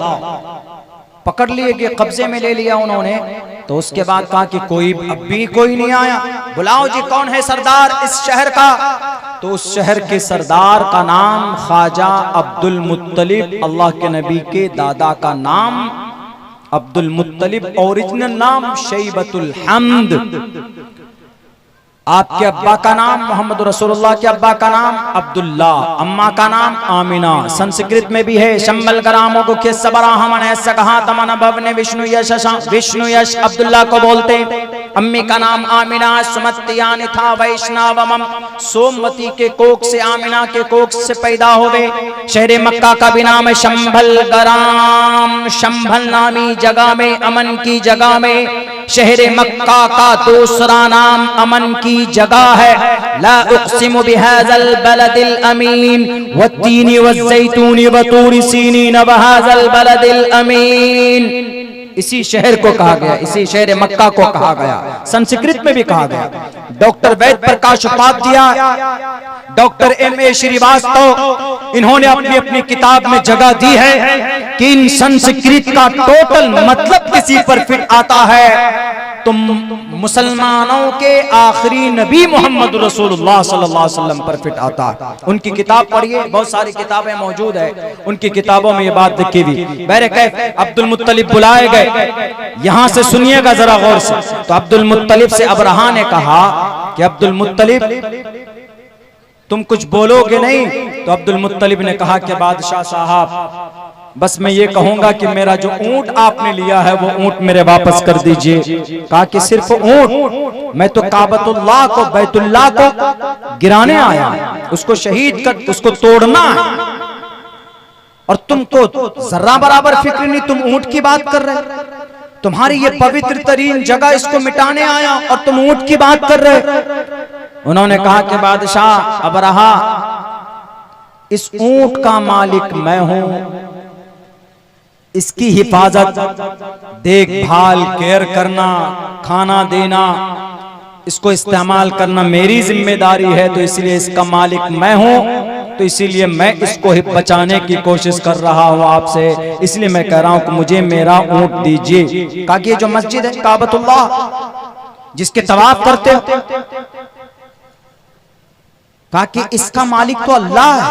पकड़ लिए गए, कब्जे में ले लिया उन्होंने। तो उसके बाद कहा कि कोई अब भी कोई नहीं आया, बुलाओ जी कौन है सरदार इस शहर का। तो उस शहर के सरदार का नाम ख्वाजा अब्दुल मुत्तलिब, अल्लाह के नबी के दादा का नाम अब्दुल मुत्तलिब, ओरिजिनल नाम शैबतुल हम्द। आपके अब्बा का नाम मोहम्मद रसूलुल्लाह के अब्बा का नाम अब्दुल्ला, अम्मा का नाम आमिना। संस्कृत में भी है शम्बल ग्रामों को के सबरा हमन ऐसा कहा तमन भवने विष्णु यश अब्दुल्ला को बोलते। अम्मी का नाम आमिना, सुमत्यानि था वैष्णवम, सोमवती के कोख से, आमिना के कोख से पैदा हुए। शहर मक्का का भी नाम है शम्भल ग्राम, शम्भल नामी जगह में, अमन की जगह में। शहर मक्का का दूसरा नाम अमन की जगह है। ला उक़सिमु बिहाज़ल बलदिल अमीन वत्तीनी वज़्ज़ैतूनी वतूरी सीनीन वहाज़ल बलदिल अमीन। इसी शहर को कहा गया, इसी शहर मक्का को कहा गया। संस्कृत में भी कहा गया। Doctor Ved Prakash Upadhyay, doctor M.A. Srivastava, इन्होंने अपनी अपनी किताब में जगह दी है कि इन संस्कृत का टोटल मतलब किसी पर फिट आता है तो मुसलमानों के आखिरी नबी मोहम्मद रसूलुल्लाह सल्लल्लाहु अलैहि वसल्लम पर फिट आता है। उनकी किताब पढ़िए, बहुत सारी किताबें मौजूद है, उनकी किताबों में ये बात लिखी हुई। बहरकैफ अब्दुल मुत्तलिब बुलाए गए। यहां से सुनिएगा जरा गौर से। तो अब्दुल मुत्तलिब से अबरहा ने कहा कि अब्दुल मुत्तलिब तुम कुछ बोलोगे नहीं? तो अब्दुल मुत्तलिब ने कहा कि बादशाह साहब बस मैं ये कहूंगा कि मेरा जो ऊंट आपने लिया है वो ऊंट मेरे वापस कर दीजिए। कहा कि सिर्फ ऊंट? मैं तो काबतुल्लाह को, बैतुल्लाह को गिराने आया, उसको शहीद कर, उसको तोड़ना है, और तुमको जर्रा बराबर फिक्र नहीं, तुम ऊंट की बात कर रहे। तुम्हारी ये पवित्र तरीन जगह, इसको मिटाने आया और तुम ऊंट की बात कर रहे। उन्होंने कहा कि बादशाह अबरहा, इस ऊंट का मालिक मैं हूं, इसकी हिफाजत, देखभाल, केयर करना, खाना देना, इसको इस्तेमाल करना मेरी जिम्मेदारी है। तो इसलिए इसका मालिक मैं हूं, तो इसीलिए मैं इसको बचाने की कोशिश कर रहा हूं आपसे। इसलिए मैं कह रहा हूं कि मुझे मेरा ऊंट दीजिए। कहा कि ये जो मस्जिद है काबतुल्लाह जिसके तवाफ करते हो, कहा कि इसका मालिक तो अल्लाह है,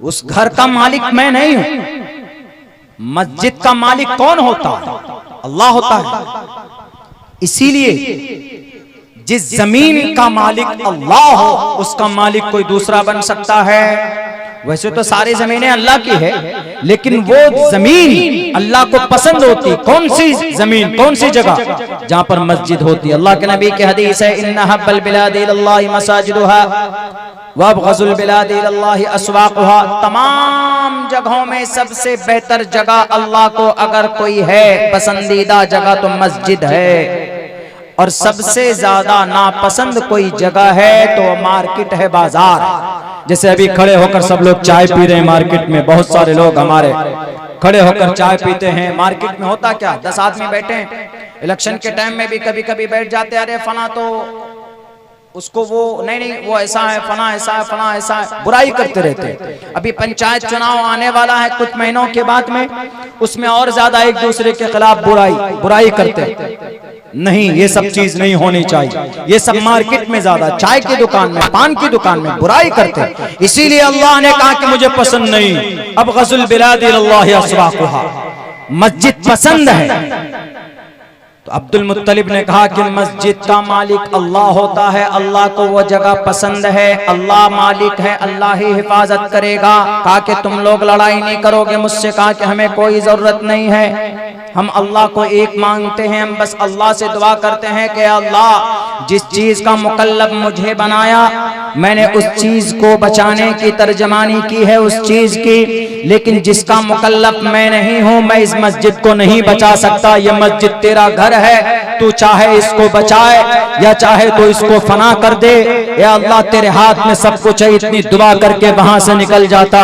उस घर का मालिक मैं नहीं हूं। मस्जिद का मालिक कौन होता है? अल्लाह होता है। इसीलिए जिस जमीन का मालिक अल्लाह हो, उसका मालिक कोई दूसरा बन सकता है? वैसे तो सारी जमीनें अल्लाह की है, लेकिन वो जमीन अल्लाह को पसंद होती। कौन सी जमीन, कौन सी जगह? जहां पर मस्जिद होती। अल्लाह के नबी की हदीस है, इन्ना हब्बल बिलादि इलल्लाहि मसाजिदुहा वअबग़ज़ुल बिलादि इलल्लाहि अस्वाक़ुहा। तमाम जगहों में सबसे बेहतर जगह अल्लाह को अगर कोई है, पसंदीदा जगह, तो मस्जिद है। और सबसे ज्यादा नापसंद कोई जगह है तो मार्केट है, बाजार। जैसे अभी खड़े होकर सब लोग चाय पी रहे हैं मार्केट में, बहुत सारे लोग हमारे खड़े होकर चाय पीते हैं। मार्केट में होता क्या, 10 आदमी बैठे हैं। इलेक्शन के टाइम में भी कभी कभी बैठ जाते, अरे फला तो उसको वो नहीं वो ऐसा है, फला ऐसा है, फला ऐसा है, बुराई करते रहते। अभी पंचायत चुनाव आने वाला है कुछ महीनों के बाद में, उसमें और ज्यादा एक दूसरे के खिलाफ बुराई करते। नहीं, ये सब चीज नहीं होनी चाहिए। ये सब मार्केट में ज्यादा, चाय की दुकान में, पान की दुकान में बुराई करते। इसीलिए अल्लाह ने कहा कि मुझे पसंद नहीं। अब गज़ुल बिलादि इलल्लाहि अस्वाक़ुहा, मस्जिद पसंद है, तो अब्दुल मुत्तलिब ने कहा कि मस्जिद का मालिक अल्लाह होता है, अल्लाह को वो जगह पसंद है, अल्लाह मालिक है, अल्लाह ही हिफाजत करेगा। कहा कि तुम लोग लड़ाई नहीं करोगे मुझसे, कहा कि हमें कोई जरूरत नहीं है, हम अल्लाह को एक मांगते हैं, हम बस अल्लाह से दुआ करते हैं कि अल्लाह जिस चीज का मुकल्लफ मुझे बनाया मैंने उस चीज को बचाने की तर्जमानी की है उस चीज की, लेकिन जिसका मुकल्लफ मैं नहीं हूं मैं इस मस्जिद को नहीं बचा सकता। यह मस्जिद तेरा घर है, तू चाहे इसको बचाए या चाहे तो इसको फना कर दे, या अल्लाह तेरे हाथ में सब कुछ है। इतनी दुआ करके वहां से निकल जाता।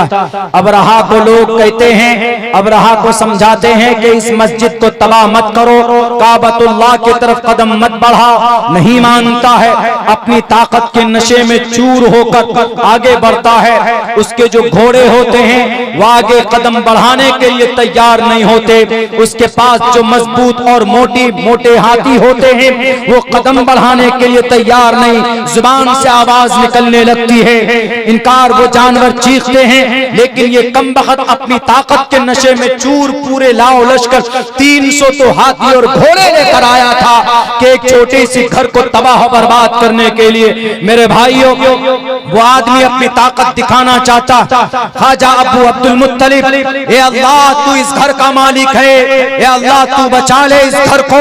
अबरहा को लोग कहते हैं, अबरहा को समझाते हैं कि इस मस्जिद को तबाह मत करो, काबतुल्लाह की तरफ कदम मत बढ़ा, नहीं मानता है, अपनी ताकत के नशे में चूर होकर आगे बढ़ता है। उसके जो घोड़े होते हैं वो आगे कदम बढ़ाने के लिए तैयार नहीं होते, उसके पास जो मजबूत और मोटे हाथी होते हैं वो कदम बढ़ाने के लिए तैयार नहीं, जुबान से आवाज निकलने लगती है, इनकार वो जानवर चीखते हैं, लेकिन ये कमबख्त अपनी ताकत के नशे में चूर पूरे लाओ लश्कर 300 तो हाथी और घोड़े लेकर आया था कि एक छोटी सी घर को तबाह बर्बाद करने के लिए। मेरे भाइयों, वो आदमी अपनी ताकत दिखाना चाहता। ख्वाजा अबू अब्दुल मुत्तलिब, ए अल्लाह तू इस घर का मालिक है, ए अल्लाह तू बचा ले इस घर को,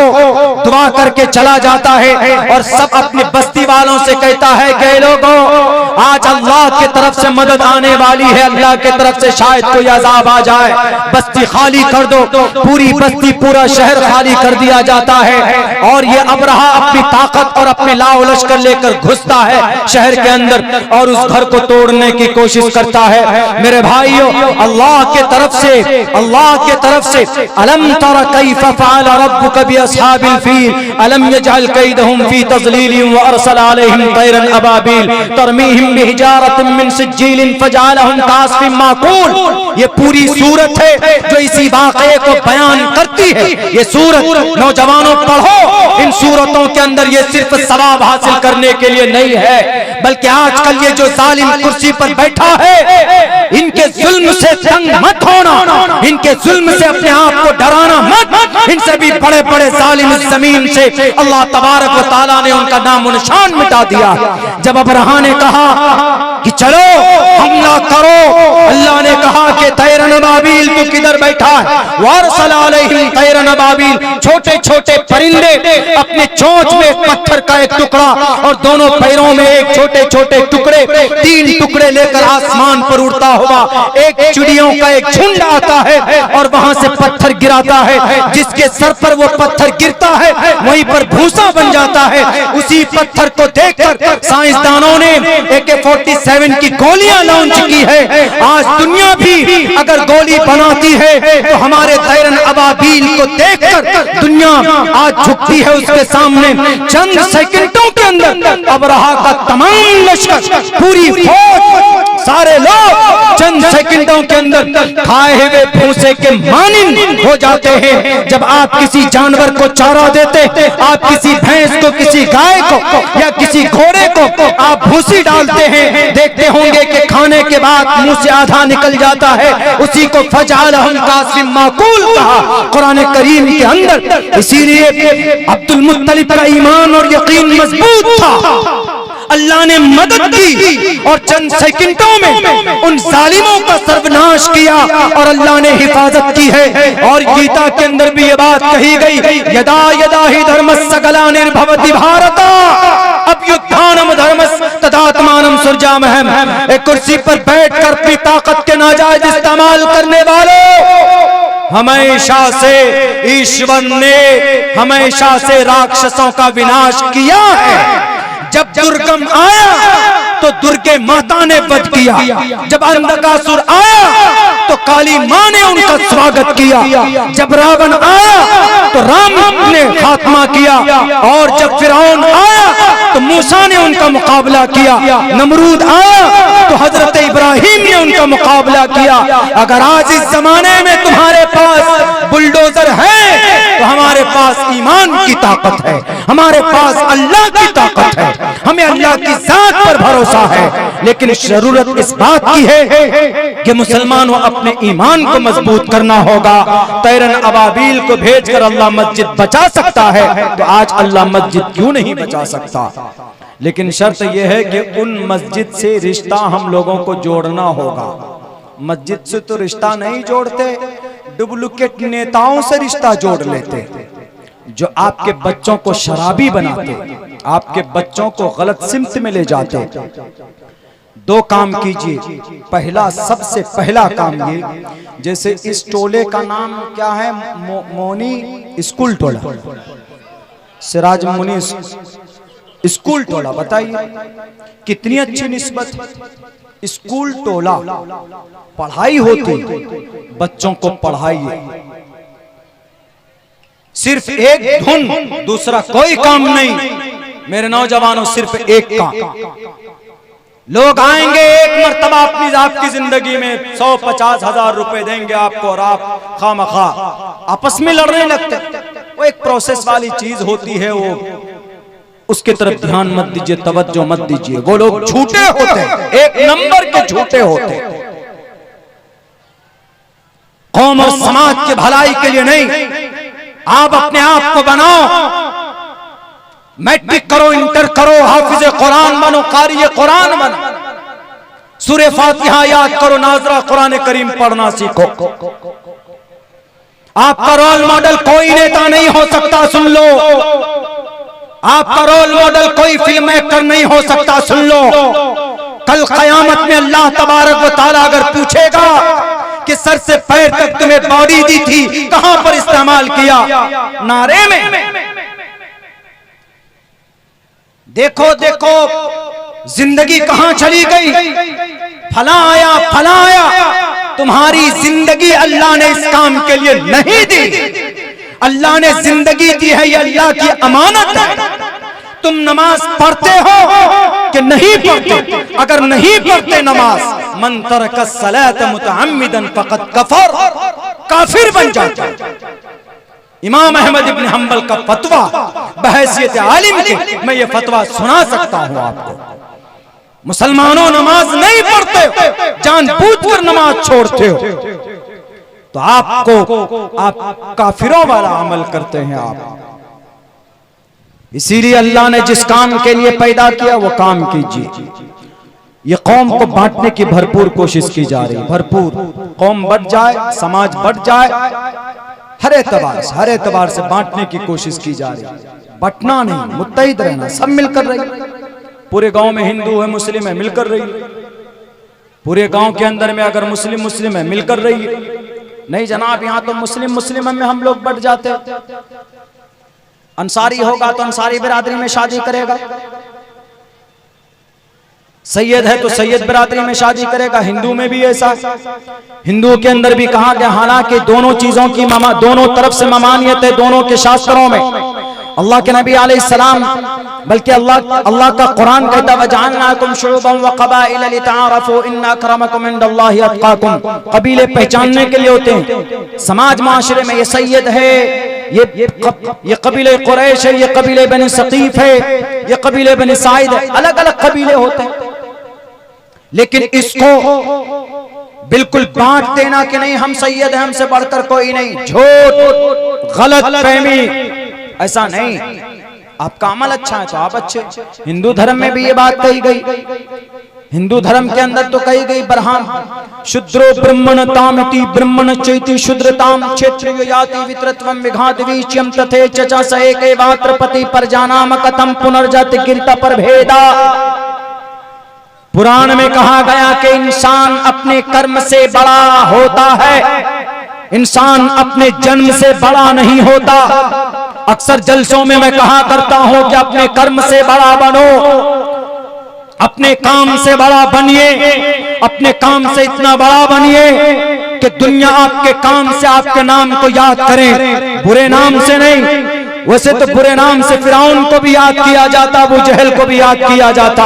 दुआ करके चला जाता है और सब अपने बस्ती वालों से कहता है कि लोगों आज अल्लाह की तरफ से मदद आने वाली है, अल्लाह की तरफ से शायद कोई अजाब आ जाए, बस्ती खाली कर दो। पूरी बस्ती पूरा शहर खाली कर दिया जाता है और ये अबरहा अपनी ताकत और अपने लाओ लश्कर लेकर घुसता है शहर के अंदर और उस घर को तोड़ने की कोशिश करता है। मेरे भाइयों, अल्लाह के तरफ से अलम तरा कैफ फअल रब्बुका बि अस्हाबिल फील अलम यजअल कैदहुम फी तज़लील व अरसल अलैहिम तैरन अबाबिल तरमीहिम बिहिजारतिन मिन सिज्जील फजअलहुम कास्फिन माकूल। ये पूरी सूरत है जो इसी वाक़े को बयान करती है। ये सूरत नौजवानों पढ़ो, इन सूरतों के अंदर ये सिर्फ सवाब हासिल करने के लिए नहीं है, बल्कि आजकल ये जो जालिम कुर्सी पर बैठा है इनके जुल्म से तंग मत होना, इनके जुल्म से अपने आप को डराना मत। इनसे भी बड़े बड़े जालिम इस जमीन से अल्लाह तबारक व तआला ने उनका नाम निशान मिटा दिया। जब अबरहा ने कहा कि चलो हमला करो, अल्लाह ने कहा कि तैरन अबाबील तू किधर बैठा है, वरसल अलैहिम तैरन अबाबील, छोटे छोटे परिंदे अपने चोंच में एक पत्थर का एक टुकड़ा और दोनों पैरों में एक छोटे छोटे टुकड़े, 3 टुकड़े लेकर आसमान पर उड़ता हुआ एक चिड़ियों का एक झुंड आता है और वहां से पत्थर गिराता है। जिसके सर पर वो पत्थर गिरता है वहीं पर भूसा बन जाता है। उसी पत्थर को देखकर साइंसदानों ने AK-47 की गोलियां लॉन्च की है। आज दुनिया भी अगर गोली बनाती है तो हमारे तैरन अबाबील को देखकर दुनिया आज झुकती है उसके सामने। चंद सेकंडों के अंदर अबरहा का तमाम लश्कर, पूरी फौज, सारे लोग चंद सेकंडों के अंदर खाए हुए भूसे के मानिंद हो जाते हैं। जब आप किसी जानवर को चारा देते, आप किसी भैंस को, किसी गाय को या किसी घोड़े को आप भूसी डालते हैं, देखते होंगे कि खाने के बाद मुंह से आधा निकल जाता है। उसी को फजअलहुम कास्फिन माकूल कहा कुरान करीम के अंदर। इसीलिए अब्दुल मुत्तलिब का ईमान और यकीन मजबूत था। अल्लाह ने मदद की और चंद सेकंडों में उन जालिमों का सर्वनाश किया और अल्लाह ने हिफाजत की है। और गीता के अंदर भी ये बात कही गई, यदा यदा ही धर्मस्य ग्लानिर्भवति भारत अभ्युत्थानम धर्मस्य तदात्मानं सृजाम्यहम्। एक कुर्सी पर बैठकर अपनी ताकत के नाजायज इस्तेमाल करने वालों, हमेशा से ईश्वर ने हमेशा से राक्षसों का विनाश किया है। जब दुर्गम आया तो दुर्गे माता ने वध किया, जब अंधकासुर आया तो काली मां ने उनका स्वागत किया, जब रावण आया तो राम ने खात्मा किया, और जब फिरौन आया तो मूसा ने उनका मुकाबला किया, नमरूद आया तो हजरत इब्राहिम ने उनका मुकाबला किया। अगर आज इस जमाने में तुम्हारे पास बुलडोजर है तो हमारे पास ईमान की ताकत है, हमारे पास अल्लाह की ताकत है। हमें अल्लाह की जात पर भरोसा है, लेकिन जरूरत इस बात की है कि मुसलमानों अपने ईमान को मजबूत करना होगा। तैरन अबाबील को भेजकर अल्लाह मस्जिद बचा सकता है, तो आज अल्लाह मस्जिद क्यों नहीं बचा सकता? लेकिन शर्त यह है कि उन मस्जिद से रिश्ता हम लोगों को जोड़ना होगा। मस्जिद से तो रिश्ता नहीं जोड़ते, डुप्लीकेट नेताओं से रिश्ता जोड़ लेते, जो आपके बच्चों को शराबी बनाते, आपके बच्चों को गलत सिमत में ले जाते। दो काम कीजिए। पहला, सबसे पहला काम ये, जैसे इस टोले का नाम क्या है? मोनी स्कूल टोला, सिराज मोनी स्कूल टोला। बताइए कितनी अच्छी निस्बत। स्कूल टोला, पढ़ाई होती, बच्चों को पढ़ाइए। सिर्फ एक धुन, दूसरा कोई काम नहीं। मेरे नौजवानों, सिर्फ एक काम। लोग आएंगे एक मर्तबा अपनी आपकी जिंदगी में 150 हजार रुपए देंगे आपको, और आप खामखा आपस में लड़ने लगते। वो एक प्रोसेस वाली चीज होती है, वो उसके तरफ ध्यान मत दीजिए, तवज्जो मत दीजिए। वो लोग झूठे होते, एक नंबर के झूठे होते। कौम और समाज की भलाई के लिए नहीं, आप अपने आप को बनाओ। मैट्रिक करो, इंटर करो, हाफिज कुरान बनो, कारी कुरान बनो, सूरे फातिहा याद करो, नाजरा कुरान करीम पढ़ना सीखो। आपका रोल मॉडल कोई नेता नहीं हो सकता, सुन लो। आपका रोल मॉडल कोई फिल्म एक्टर नहीं हो सकता, सुन लो। कल कयामत में अल्लाह तबारक व तआला अगर पूछेगा कि सर से पैर तक तुम्हें बॉडी दी थी, कहां पर इस्तेमाल किया? नारे में। देखो देखो जिंदगी कहां चली गई। फला आया, फला आया। तुम्हारी जिंदगी अल्लाह ने इस काम के लिए नहीं दी। अल्लाह ने जिंदगी दी है, ये अल्लाह की अमानत है। तुम नमाज पढ़ते हो कि नहीं पढ़ते? अगर नहीं पढ़ते नमाज, मन तरक सलात मुतअम्मिदन फक़द कफर, काफिर बन जाता है। इमाम अहमद इब्न हंबल का फतवा, बहैसियत आलिम के मैं ये फतवा सुना सकता हूं आपको। मुसलमानों, नमाज नहीं पढ़ते, जानबूझकर नमाज छोड़ते हो, तो आप काफिरों वाला अमल करते हैं आप। इसीलिए अल्लाह ने जिस काम के लिए पैदा किया वो काम कीजिए। ये कौम को बांटने की भरपूर कोशिश की जा रही है, भरपूर। कौम बढ़ जाए, समाज बढ़ जाए, हर एतबार से बांटने की कोशिश की जा रही है। बंटना नहीं, मुत्तहिद रहना, सब मिलकर रही। पूरे गांव में हिंदू है, मुस्लिम है, मिलकर रही। पूरे गांव के अंदर में अगर मुस्लिम है, मिलकर रही। नहीं जनाब, यहाँ तो मुस्लिम में हम लोग बढ़ जाते। अंसारी होगा तो अंसारी बिरादरी में शादी करेगा, सैयद है तो सैयद बिरादरी में शादी करेगा। हिंदू में भी ऐसा, हिंदू के अंदर भी कहा गया, हालांकि दोनों चीजों की दोनों तरफ से ममानियत है, दोनों के शास्त्रों में। अल्लाह के नबी अलैहिस्सलाम, बल्कि अल्लाह का कुरान कहता है, वजअलनाकुम शुअबन व क़बाइल लितआरफू इन्ना अक्रमकुम इंदल्लाहि अत्क़ाकुम। कबीले पहचानने के लिए होते हैं। समाज माशरे में ये सैयद है, ये कबीले कुरैश है, ये कबीले बनी सकीफ है, ये कबीले बनी साइद है, अलग अलग कबीले होते हैं। लेकिन इसको बिल्कुल बांट देना कि नहीं हम सैयद हैं, हमसे बढ़कर कोई नहीं, झूठ, गलत फहमी, ऐसा नहीं। आपका अमल अच्छा है तो आप अच्छे। हिंदू धर्म में भी ये बात कही गई, हिंदू धर्म के अंदर तो कही गई, बरहान शूद्रो ब्रह्मण तामिति ब्रह्मण चैति शूद्रताम क्षेत्रियो याति वित्रत्वम विघातवीच्यम तथे चचा सहे के वात्रपति परजानाम कथम पुनर्जत गिरता पर भेदा। पुराण में कहा गया कि इंसान अपने कर्म से बड़ा होता है, इंसान अपने जन्म से बड़ा नहीं होता। अक्सर जलसों में मैं कहा करता हूं कि अपने कर्म से बड़ा बनो, अपने काम से बड़ा बनिए, अपने काम से इतना बड़ा बनिए कि दुनिया आपके काम से आपके नाम को याद करें, बुरे नाम से नहीं। वैसे तो बुरे नाम से फिरौन को भी याद किया जाता, अबू जहल को भी याद किया जाता,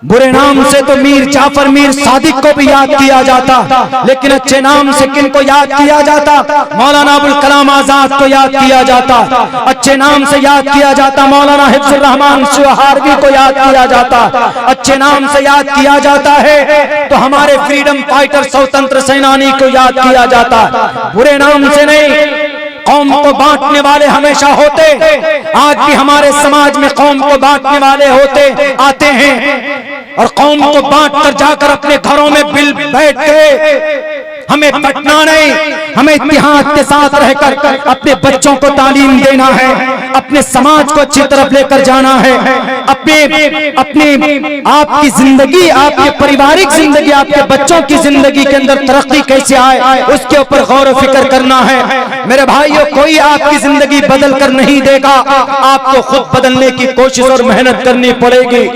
बुरे नाम से तो मीर जाफर मीर सादिक को भी याद किया जाता, लेकिन अच्छे नाम से किन को याद किया जाता? मौलाना अबुल कलाम आजाद को याद किया जाता। अच्छे नाम से याद किया जाता मौलाना हिफ्जुर रहमान सुहारवी को याद किया जाता। अच्छे नाम से याद किया जाता है तो हमारे फ्रीडम फाइटर स्वतंत्र सेनानी को याद किया जाता। बुरे नाम से नहीं, कौम को बांटने वाले हमेशा होते, आज भी हमारे समाज में कौम को बांटने वाले होते आते हैं और कौम को बांट कर जाकर अपने घरों में बिल बैठ गए। हमें बंटना नहीं, हमें इत्तेहाद के साथ रहकर अपने बच्चों को तालीम देना है, अपने समाज को अच्छी तरफ लेकर जाना है, अपने आपकी जिंदगी, आपकी पारिवारिक जिंदगी, आपके बच्चों की जिंदगी के अंदर तरक्की कैसे आए उसके ऊपर गौर व फिक्र करना है। मेरे भाइयों, कोई आपकी जिंदगी बदल कर नहीं देगा, आपको खुद बदलने की कोशिश और मेहनत करनी पड़ेगी।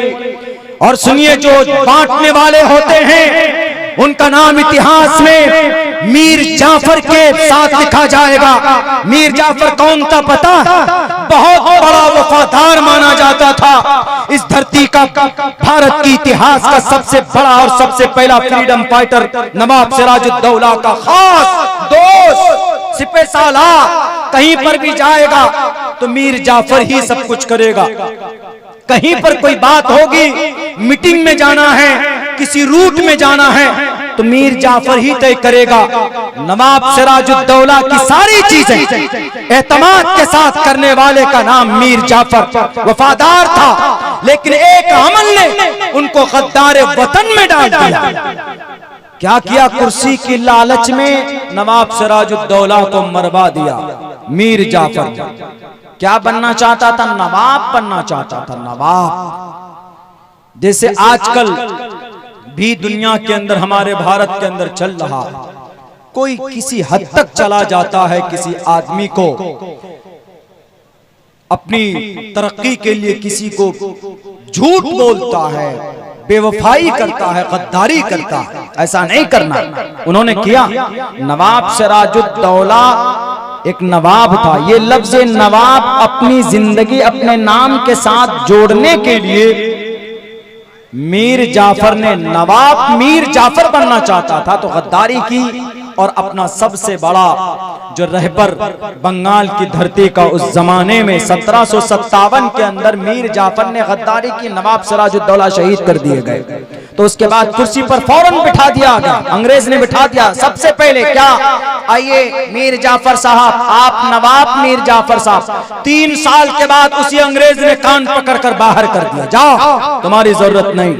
और सुनिए, जो बांटने वाले होते हैं उनका नाम इतिहास में मीर जाफर के साथ लिखा जाएगा। मीर जाफर कौन था पता? बहुत बड़ा वफादार माना जाता था। इस धरती का, भारत की इतिहास का सबसे बड़ा और सबसे पहला फ्रीडम फाइटर नवाब सिराजुद्दौला का खास दोस्त सिपह सालार कहीं पर भी जाएगा तो मीर जाफर ही सब कुछ करेगा। कहीं पर कोई बात होगी, मीटिंग में जाना है, किसी रूट में जाना है तो मीर जाफर ही तय करेगा। नवाब सिराजुद्दौला की सारी चीजें एतमाद के साथ करने वाले का नाम मीर जाफर। वफादार था, लेकिन एक अमल ने उनको गद्दार वतन में डाल दिया। क्या किया? कुर्सी की लालच में नवाब सिराजुद्दौला को मरवा दिया। मीर जाफर क्या बनना चाहता था? नवाब बनना चाहता था, नवाब। जैसे आजकल भी दुनिया के अंदर, हमारे भारत के अंदर चल रहा, कोई किसी हद तक चला जाता है, किसी आदमी को अपनी तरक्की के लिए किसी को झूठ बोलता है, बेवफाई करता है, गद्दारी करता है। ऐसा नहीं करना। उन्होंने किया। नवाब सिराजुद्दौला एक नवाब था। ये लफ्ज नवाब अपनी जिंदगी अपने नाम के साथ जोड़ने के लिए मीर जाफर ने, नवाब मीर जाफर बनना चाहता था तो गद्दारी की और अपना सबसे बड़ा जो रहबर बंगाल की धरती का उस जमाने में 1757 के अंदर मीर जाफर ने गद्दारी की, नवाब सिराजुद्दौला शहीद कर दिए गए। तो उसके बाद कुर्सी पर फौरन बिठा दिया गया, अंग्रेज ने बिठा दिया। सबसे पहले क्या? आइए मीर जाफर साहब, आप नवाब मीर जाफर साहब। 3 साल के बाद उसी अंग्रेज ने कान पकड़कर बाहर कर दिया, जाओ तुम्हारी जरूरत नहीं।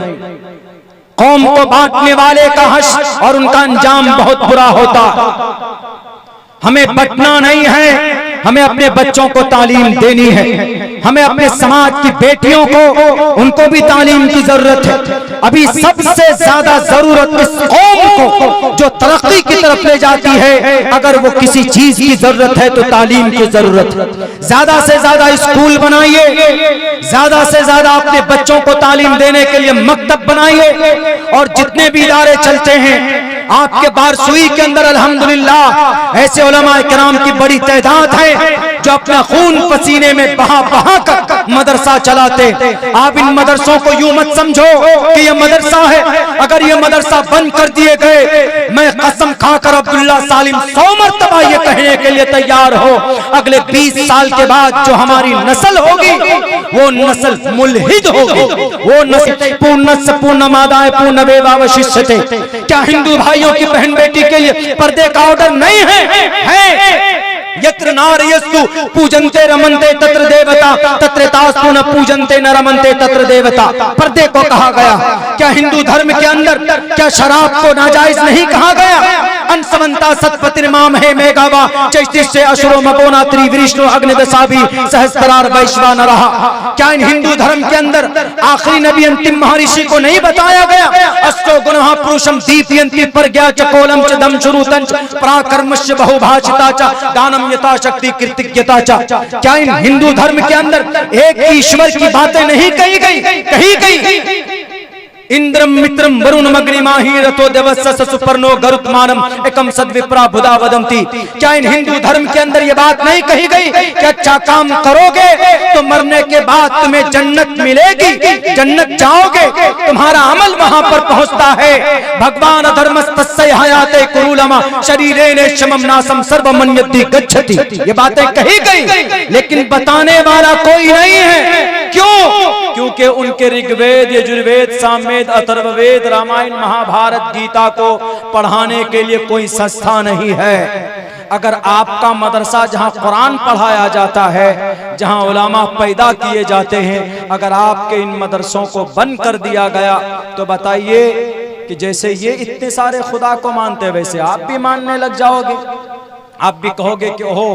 कौम को बांटने वाले का हश्र और उनका अंजाम बहुत बुरा होता। हमें बंटना नहीं है, हमें अपने बच्चों को तालीम देनी है, हमें अपने समाज की बेटियों को, उनको भी तालीम की जरूरत है। अभी सबसे ज्यादा जरूरत इस कौम को जो तरक्की की तरफ ले जाती है, अगर वो किसी चीज की जरूरत है तो तालीम की जरूरत है। ज्यादा से ज्यादा स्कूल बनाइए, ज्यादा से ज्यादा अपने बच्चों को तालीम देने के लिए मकतब बनाइए। और जितने भी इदारे चलते हैं आपके बारसुई के अंदर, अल्हम्दुलिल्लाह ऐसे उलमा किराम की बड़ी तादाद है जो अपना खून पसीने में बहा बहा कर मदरसा चलाते। आप इन मदरसों को यूं मत समझो कि ये मदरसा है। अगर ये मदरसा बंद कर दिए गए, मैं कसम खाकर अब्दुल्ला सालिम 100 मरतबा ये कहने के लिए तैयार हो, अगले 20 साल के बाद जो हमारी नस्ल होगी वो नस्ल मुल्हिद होगी। वो नस्ल पूर्णमादाय पूर्णमेवावशिष्यते। क्या हिंदू भाइयों की बहन बेटी के लिए पर्दे का ऑर्डर नहीं है? यत्र नारयस्तु पूजन्ते रमन्ते तत्र देवता तत्र तास्तु न पूजन्ते न रमन्ते तत्र देवता। पर्दे को कहा गया। क्या हिंदू धर्म के अंदर क्या शराब को नाजायज नहीं कहा गया? अंसवंता सतपतिर्माम है मेघावा चैतिष्य अशुरो मगोना त्रिविष्णु अग्निदशाभी सहस्त्रार वैश्वा न रहा। क्या इन हिंदू धर्म के अंदर आखिरी नबी अंतिम महर्षि को नहीं बताया गया? अष्टो गुणः पुरुषम दीपयन्ति प्रज्ञा च कोलम च दम शुरुतं च पराक्रमश्च बहुभाषिता च दानम यथा शक्ति कृतज्ञता च। क्या इन हिंदू धर्म के अंदर एक ईश्वर की बातें नहीं कही गई? इंद्रम मित्रम वरुण मग्निमाही रतो देवस्य सुपर्णो गरुत्मानम एकम सद्विप्रा बुधा वदंती। क्या इन हिंदू धर्म के अंदर ये बात नहीं कही गई कि अच्छा काम करोगे तो मरने के बाद तुम्हें जन्नत मिलेगी, जन्नत जाओगे, तुम्हारा अमल वहां पर पहुंचता है। भगवान अधर्मस्तस्य हयाते कुरूलमा शरीरेण शमम नासम सर्वमन्यति गच्छति, ये बातें कही गई लेकिन बताने वाला कोई नहीं है। क्यों? क्योंकि उनके ऋग्वेद, यजुर्वेद, सामवेद, अथर्ववेद, रामायण, महाभारत, गीता को पढ़ाने के लिए कोई संस्था नहीं है। अगर आपका मदरसा जहां कुरान पढ़ाया जाता है, जहां उलामा पैदा किए जाते हैं, अगर आपके इन मदरसों को बंद कर दिया गया तो बताइए कि जैसे ये इतने सारे खुदा को मानते हैं वैसे आप भी मानने लग जाओगे। आप भी कहोगे कि ओहो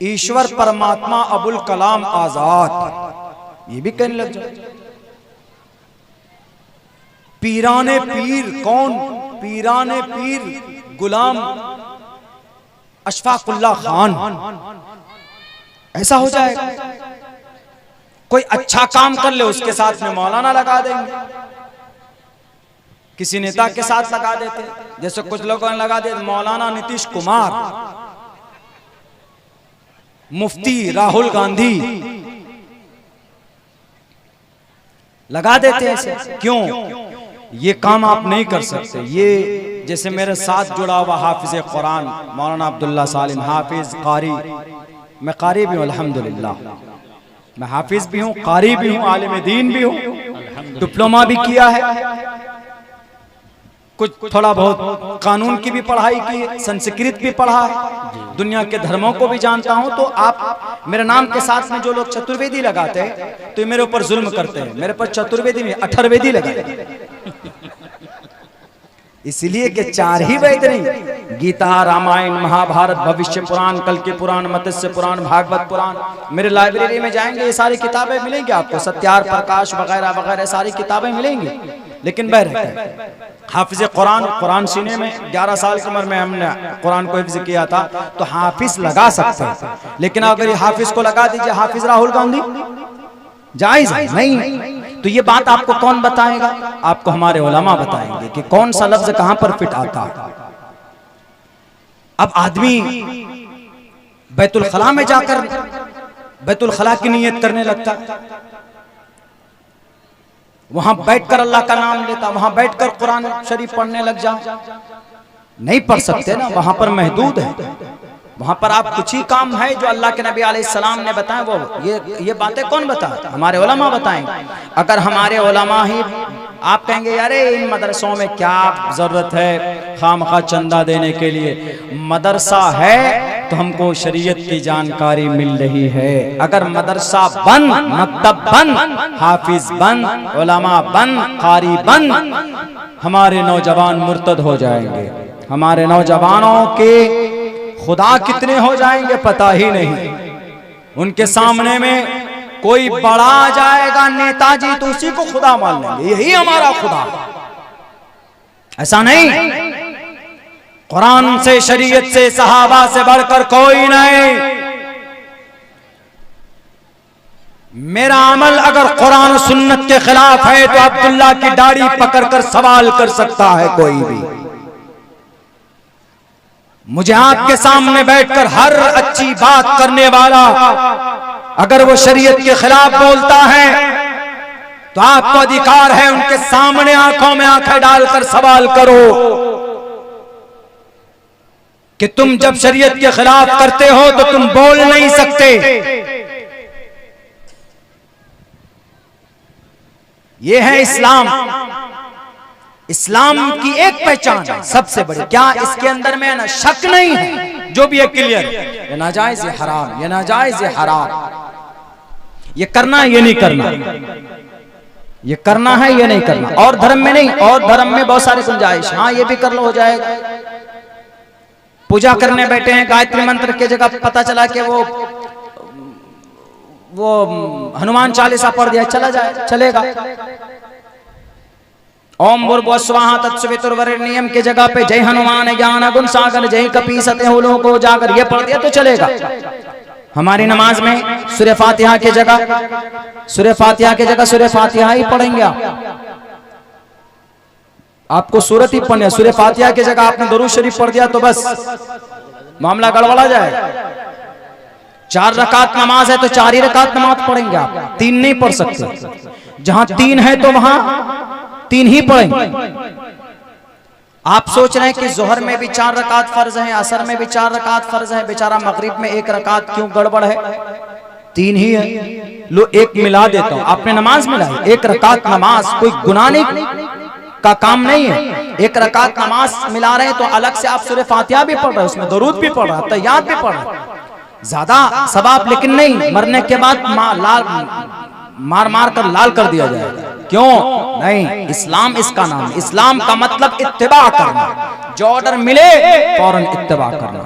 ईश्वर परमात्मा अबुल कलाम आजाद, ये भी कहने लग जाओ। पीराने पीर कौन? पीराने पीर गुलाम अशफाकुल्ला खान, ऐसा हो जाएगा। कोई अच्छा काम कर ले उसके साथ में मौलाना लगा देंगे, किसी नेता के साथ लगा देते, जैसे कुछ लोगों ने लगा दिया मौलाना नीतीश कुमार, मुफ्ती राहुल गांधी, लगा देते हैं ऐसे। क्यों? ये काम आप नहीं कर सकते। ये जैसे मेरे साथ जुड़ा हुआ हाफिज कुरान मौलाना अब्दुल्ला सालिम, हाफिज कारी, मैं कारी भी हूँ अल्हम्दुलिल्लाह, मैं हाफिज भी हूँ, कारी भी हूँ, आलिम दीन भी हूँ, डिप्लोमा भी किया है, कुछ थोड़ा बहुत कानून की भी पढ़ाई की है, संस्कृत भी पढ़ा है, दुनिया के धर्मों को भी जानता हूं। तो आप मेरे नाम के साथ में जो लोग चतुर्वेदी लगाते हैं तो मेरे ऊपर जुल्म करते हैं। मेरे पर चतुर्वेदी में अठर्वेदी लगाते, इसलिए कि 4 ही वेद नहीं, गीता, रामायण, महाभारत, भविष्य पुराण, कल के पुराण, मत्स्य पुराण, भागवत पुराण। मेरे लाइब्रेरी में जाएंगे ये सारी किताबें मिलेंगी आपको, सत्यार प्रकाश वगैरह वगैरह सारी किताबें मिलेंगी। लेकिन बहरहाल हाफिज कुरान, कुरान सीने में 11 साल की उम्र में हमने कुरान को हिफ्ज किया था, तो हाफिज लगा सकते हैं। लेकिन अगर ये हाफिज को लगा दीजिए हाफिज राहुल गांधी, जायज नहीं। तो ये बात आपको कौन बताएगा? आपको हमारे उलमा बताएंगे कि कौन सा लफ्ज कहां पर फिट आता है। अब आदमी बैतुल खला में जाकर बैतुल खला की नियत करने लगता, वहां बैठकर अल्लाह का नाम लेता, वहां बैठकर कुरान शरीफ पढ़ने लग जा, नहीं पढ़ सकते ना, वहां पर महदूद है। वहां पर आप कुछ ही काम है जो अल्लाह के नबी अलैहिस्सलाम ने बताया, वो ये बातें कौन बताता? हमारे उलमा बताएंगे। अगर हमारे उलमा ही, आप कहेंगे यार इन मदरसों में क्या जरूरत है खामखा चंदा देने के लिए, मदरसा है तो हमको शरीयत की जानकारी मिल रही है। अगर मदरसा बंद, मकतब बंद, हाफिज बंद, उलमा बंद, कारी बंद, हमारे नौजवान मुर्तद हो जाएंगे। हमारे नौजवानों के खुदा कितने हो जाएंगे पता ही नहीं। उनके सामने में कोई बड़ा आ जाएगा नेताजी तो उसी को खुदा मान लेंगे, यही हमारा खुदा। ऐसा नहीं, कुरान से, शरीयत से, सहाबा से बढ़कर कोई नहीं। मेरा अमल अगर कुरान सुन्नत के खिलाफ है तो अब्दुल्ला की दाढ़ी पकड़कर सवाल कर सकता है कोई भी। मुझे आपके सामने बैठकर हर अच्छी बात करने वाला अगर वो शरीयत के खिलाफ बोलता है तो आपको अधिकार है उनके सामने आंखों में आंखें डालकर सवाल करो कि तुम जब शरीयत के खिलाफ करते हो तो तुम बोल नहीं सकते। ये है इस्लाम। इस्लाम की एक पहचान है सबसे बड़ी, क्या इसके अंदर में ना शक नहीं है, जो भी है क्लियर, ये नाजायज ये हराम, ये नाजायज ये हराम, ये करना है ये नहीं करना, ये करना है ये नहीं करना। और धर्म में नहीं, और धर्म में बहुत सारी गुंजाइश, हाँ ये भी कर लो हो जाएगा। पूजा करने बैठे हैं, गायत्री मंत्र की जगह पता चला कि वो हनुमान चालीसा पढ़ दिया, चला जाए, चलेगा। ओम भूर्भुवस्वाहा तत्सवितुर्वरेण्यम के जगह पे जय हनुमान ज्ञान गुण सागर जय कपीसते हुलों को जाकर ये पढ़ दिया तो चलेगा। हमारी नमाज में सूरह फातिहा की जगह सूरह फातिहा ही पढ़ेंगे आप। आपको सूरत ही पढ़नी है, सूरह फातिहा की जगह आपने दरूद शरीफ पढ़ दिया तो बस मामला गड़बड़ा जाएगा। 4 रकात नमाज है तो 4 ही रकात नमाज पढ़ेंगे आप, 3 नहीं पढ़ सकते। जहां 3 है तो वहां 3 ही पढ़ेंगे। आप सोच रहे हैं कि जोहर में भी 4 रकात फर्ज है, असर में भी 4 रकात फर्ज है, बेचारा मगरिब में 1 रकात क्यों गड़बड़ है? 3 ही है, लो 1 मिला देता हूं। आपने नमाज मिलाई, 1 रकात नमाज कोई गुनाह नहीं का काम नहीं है। 1 रकात नमाज मिला रहे हैं तो अलग से आप सूरह फातिहा भी पढ़ रहे हैं, उसमें दरूद भी पढ़ रहे हैं, तैयार भी पढ़ रहे हैं, ज्यादा सवाब। लेकिन नहीं, मरने के बाद मार मार कर लाल कर दिया जाएगा। क्यों नहीं? इस्लाम इसका नाम है। इस्लाम का मतलब इत्तिबा करना, जो ऑर्डर मिले फौरन इत्तिबा करना।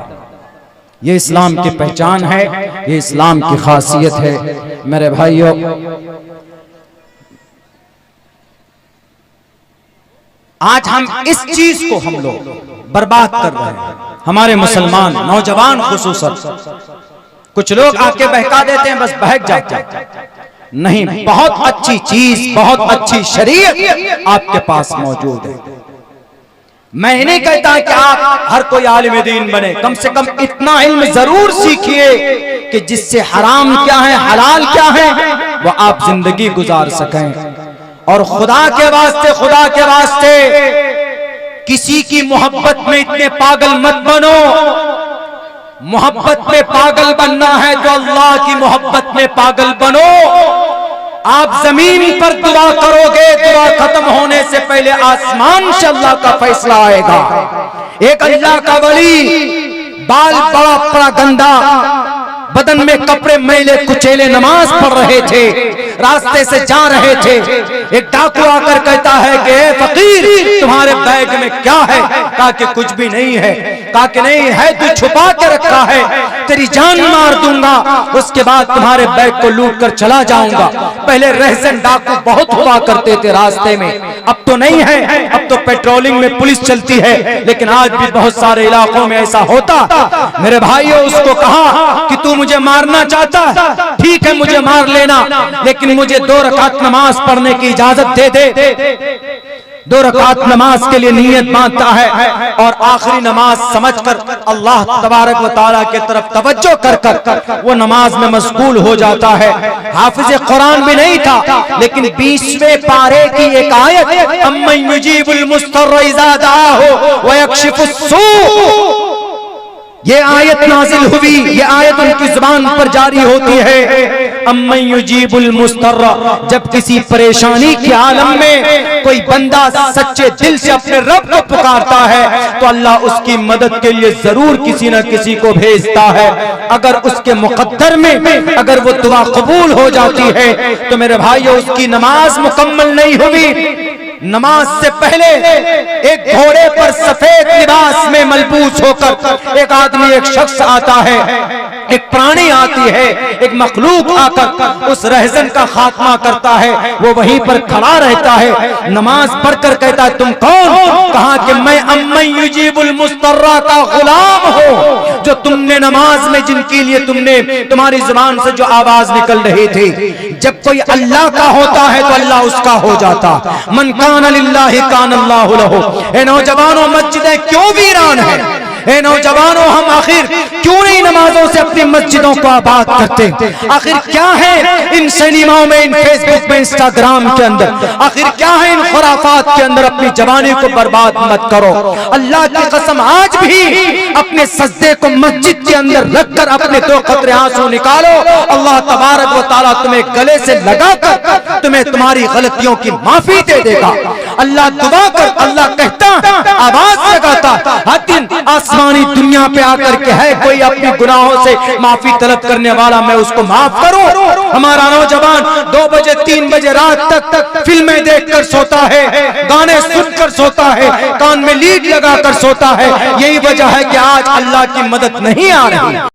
ये इस्लाम की पहचान है, ये इस्लाम की खासियत है। मेरे भाइयों, आज हम इस चीज को हम लोग बर्बाद कर रहे हैं। हमारे मुसलमान नौजवान खुसूसन, कुछ लोग आके बहका देते हैं, बस बहक जाते हैं। नहीं, बहुत अच्छी चीज, बहुत अच्छी शरीयत आपके पास मौजूद है। मैं नहीं कहता कि आप हर कोई आलिम दीन बने, कम से कम इतना इल्म जरूर सीखिए कि जिससे हराम क्या है, हलाल क्या है, वो आप जिंदगी गुजार सकें। और खुदा के वास्ते किसी की मोहब्बत में इतने पागल मत बनो। मोहब्बत में पागल बनना है तो अल्लाह की मोहब्बत में पागल बनो। आप जमीन पर दुआ करोगे, दुआ खत्म होने से पहले आसमान से अल्लाह का फैसला आएगा। एक अल्लाह का वली, बाल बड़ा गंदा, बदन में कपड़े मैले कुचेले, नमाज पढ़ रहे थे, रास्ते से जा रहे थे। एक डाकू आकर कहता है कि ए फकीर, तुम्हारे बैग में क्या है? कहा कि कुछ भी नहीं है। कहा कि नहीं है, तू छुपा के रखा है, तेरी जान मार दूंगा, उसके बाद तुम्हारे बैग को लूट कर चला जाऊंगा। पहले रहसन डाकू बहुत हुआ करते थे रास्ते में, अब तो नहीं है, अब तो पेट्रोलिंग में पुलिस चलती है, लेकिन आज भी बहुत सारे इलाकों में ऐसा होता। मेरे भाइयों, उसको कहा कि तू मुझे मारना चाहता है, ठीक है मुझे मार लेना, लेकिन मुझे 2 रकात नमाज पढ़ने की इजाजत दे दे। 2 रकात नमाज के लिए नियत बांधता है और आखिरी नमाज समझकर अल्लाह तबारक व तआला की तरफ तवज्जो कर वो नमाज में मशगूल हो जाता है। हाफिज कुरान भी नहीं था, लेकिन 20वें पारे की एक आयत, अम्मन युजीबुल मुस्तर्र इज़ा दआहु व यक्शिफुस सू, ये आयत नाजिल हुई। ये आयत उनकी जुबान पर जारी होती है, अम्मन युजीबुल मुस्तर्र, जब किसी परेशानी के आलम में कोई बंदा सच्चे दिल से अपने रब को पुकारता है तो अल्लाह उसकी मदद के लिए जरूर किसी न किसी को भेजता है। अगर उसके मुकद्दर में अगर वो दुआ कबूल हो जाती है तो मेरे भाइयों, उसकी नमाज मुकम्मल नहीं हुई। नमाज से पहले एक घोड़े पर सफेद लिबास में मलबूस होकर एक आदमी, एक शख्स आता है, एक प्राणी आती है, एक मखलूक आकर उस रहजन का खात्मा करता है। वो वहीं पर खड़ा रहता है, नमाज पढ़कर कहता है तुम कौन? कहा कि मैं अम्मन युजीबुल मुस्तर्रा का गुलाम हूँ, जो तुमने नमाज में जिनके लिए तुमने तुम्हारी जुबान से जो आवाज निकल रही थी। जब कोई अल्लाह का होता है तो अल्लाह उसका हो जाता। मन कान लिल्लाहि कान अल्लाहु लहु। ए नौजवानों, मस्जिदें क्यों वीरान है? ए नौजवानों, हम आखिर क्यों नहीं नमाजों से अपनी मस्जिदों को आबाद करते? आखिर क्या है इन सिनेमाओं में, इन फेसबुक में, इंस्टाग्राम के अंदर? आखिर क्या है इन खुराफात के अंदर? अपनी जवानी को बर्बाद मत करो। अल्लाह की कसम, आज भी अपने सजदे को मस्जिद के अंदर रखकर अपने 2 कतरे आंसू निकालो। अल्लाह तबारक व तआला तुम्हें गले से लगाकर तुम्हें तुम्हारी गलतियों की माफी दे देगा। अल्लाह दुआ कर, अल्लाह कहता, आवाज लगाता, हर दिन आसमानी दुनिया पे आकर के है कोई अपनी गुनाहों से माफी तलब करने वाला, मैं उसको माफ करूं। हमारा नौजवान 2 बजे 3 बजे रात तक फिल्में देखकर सोता है, गाने सुनकर सोता है, कान में लीड लगाकर सोता है। यही वजह है कि आज अल्लाह की मदद नहीं आ रही।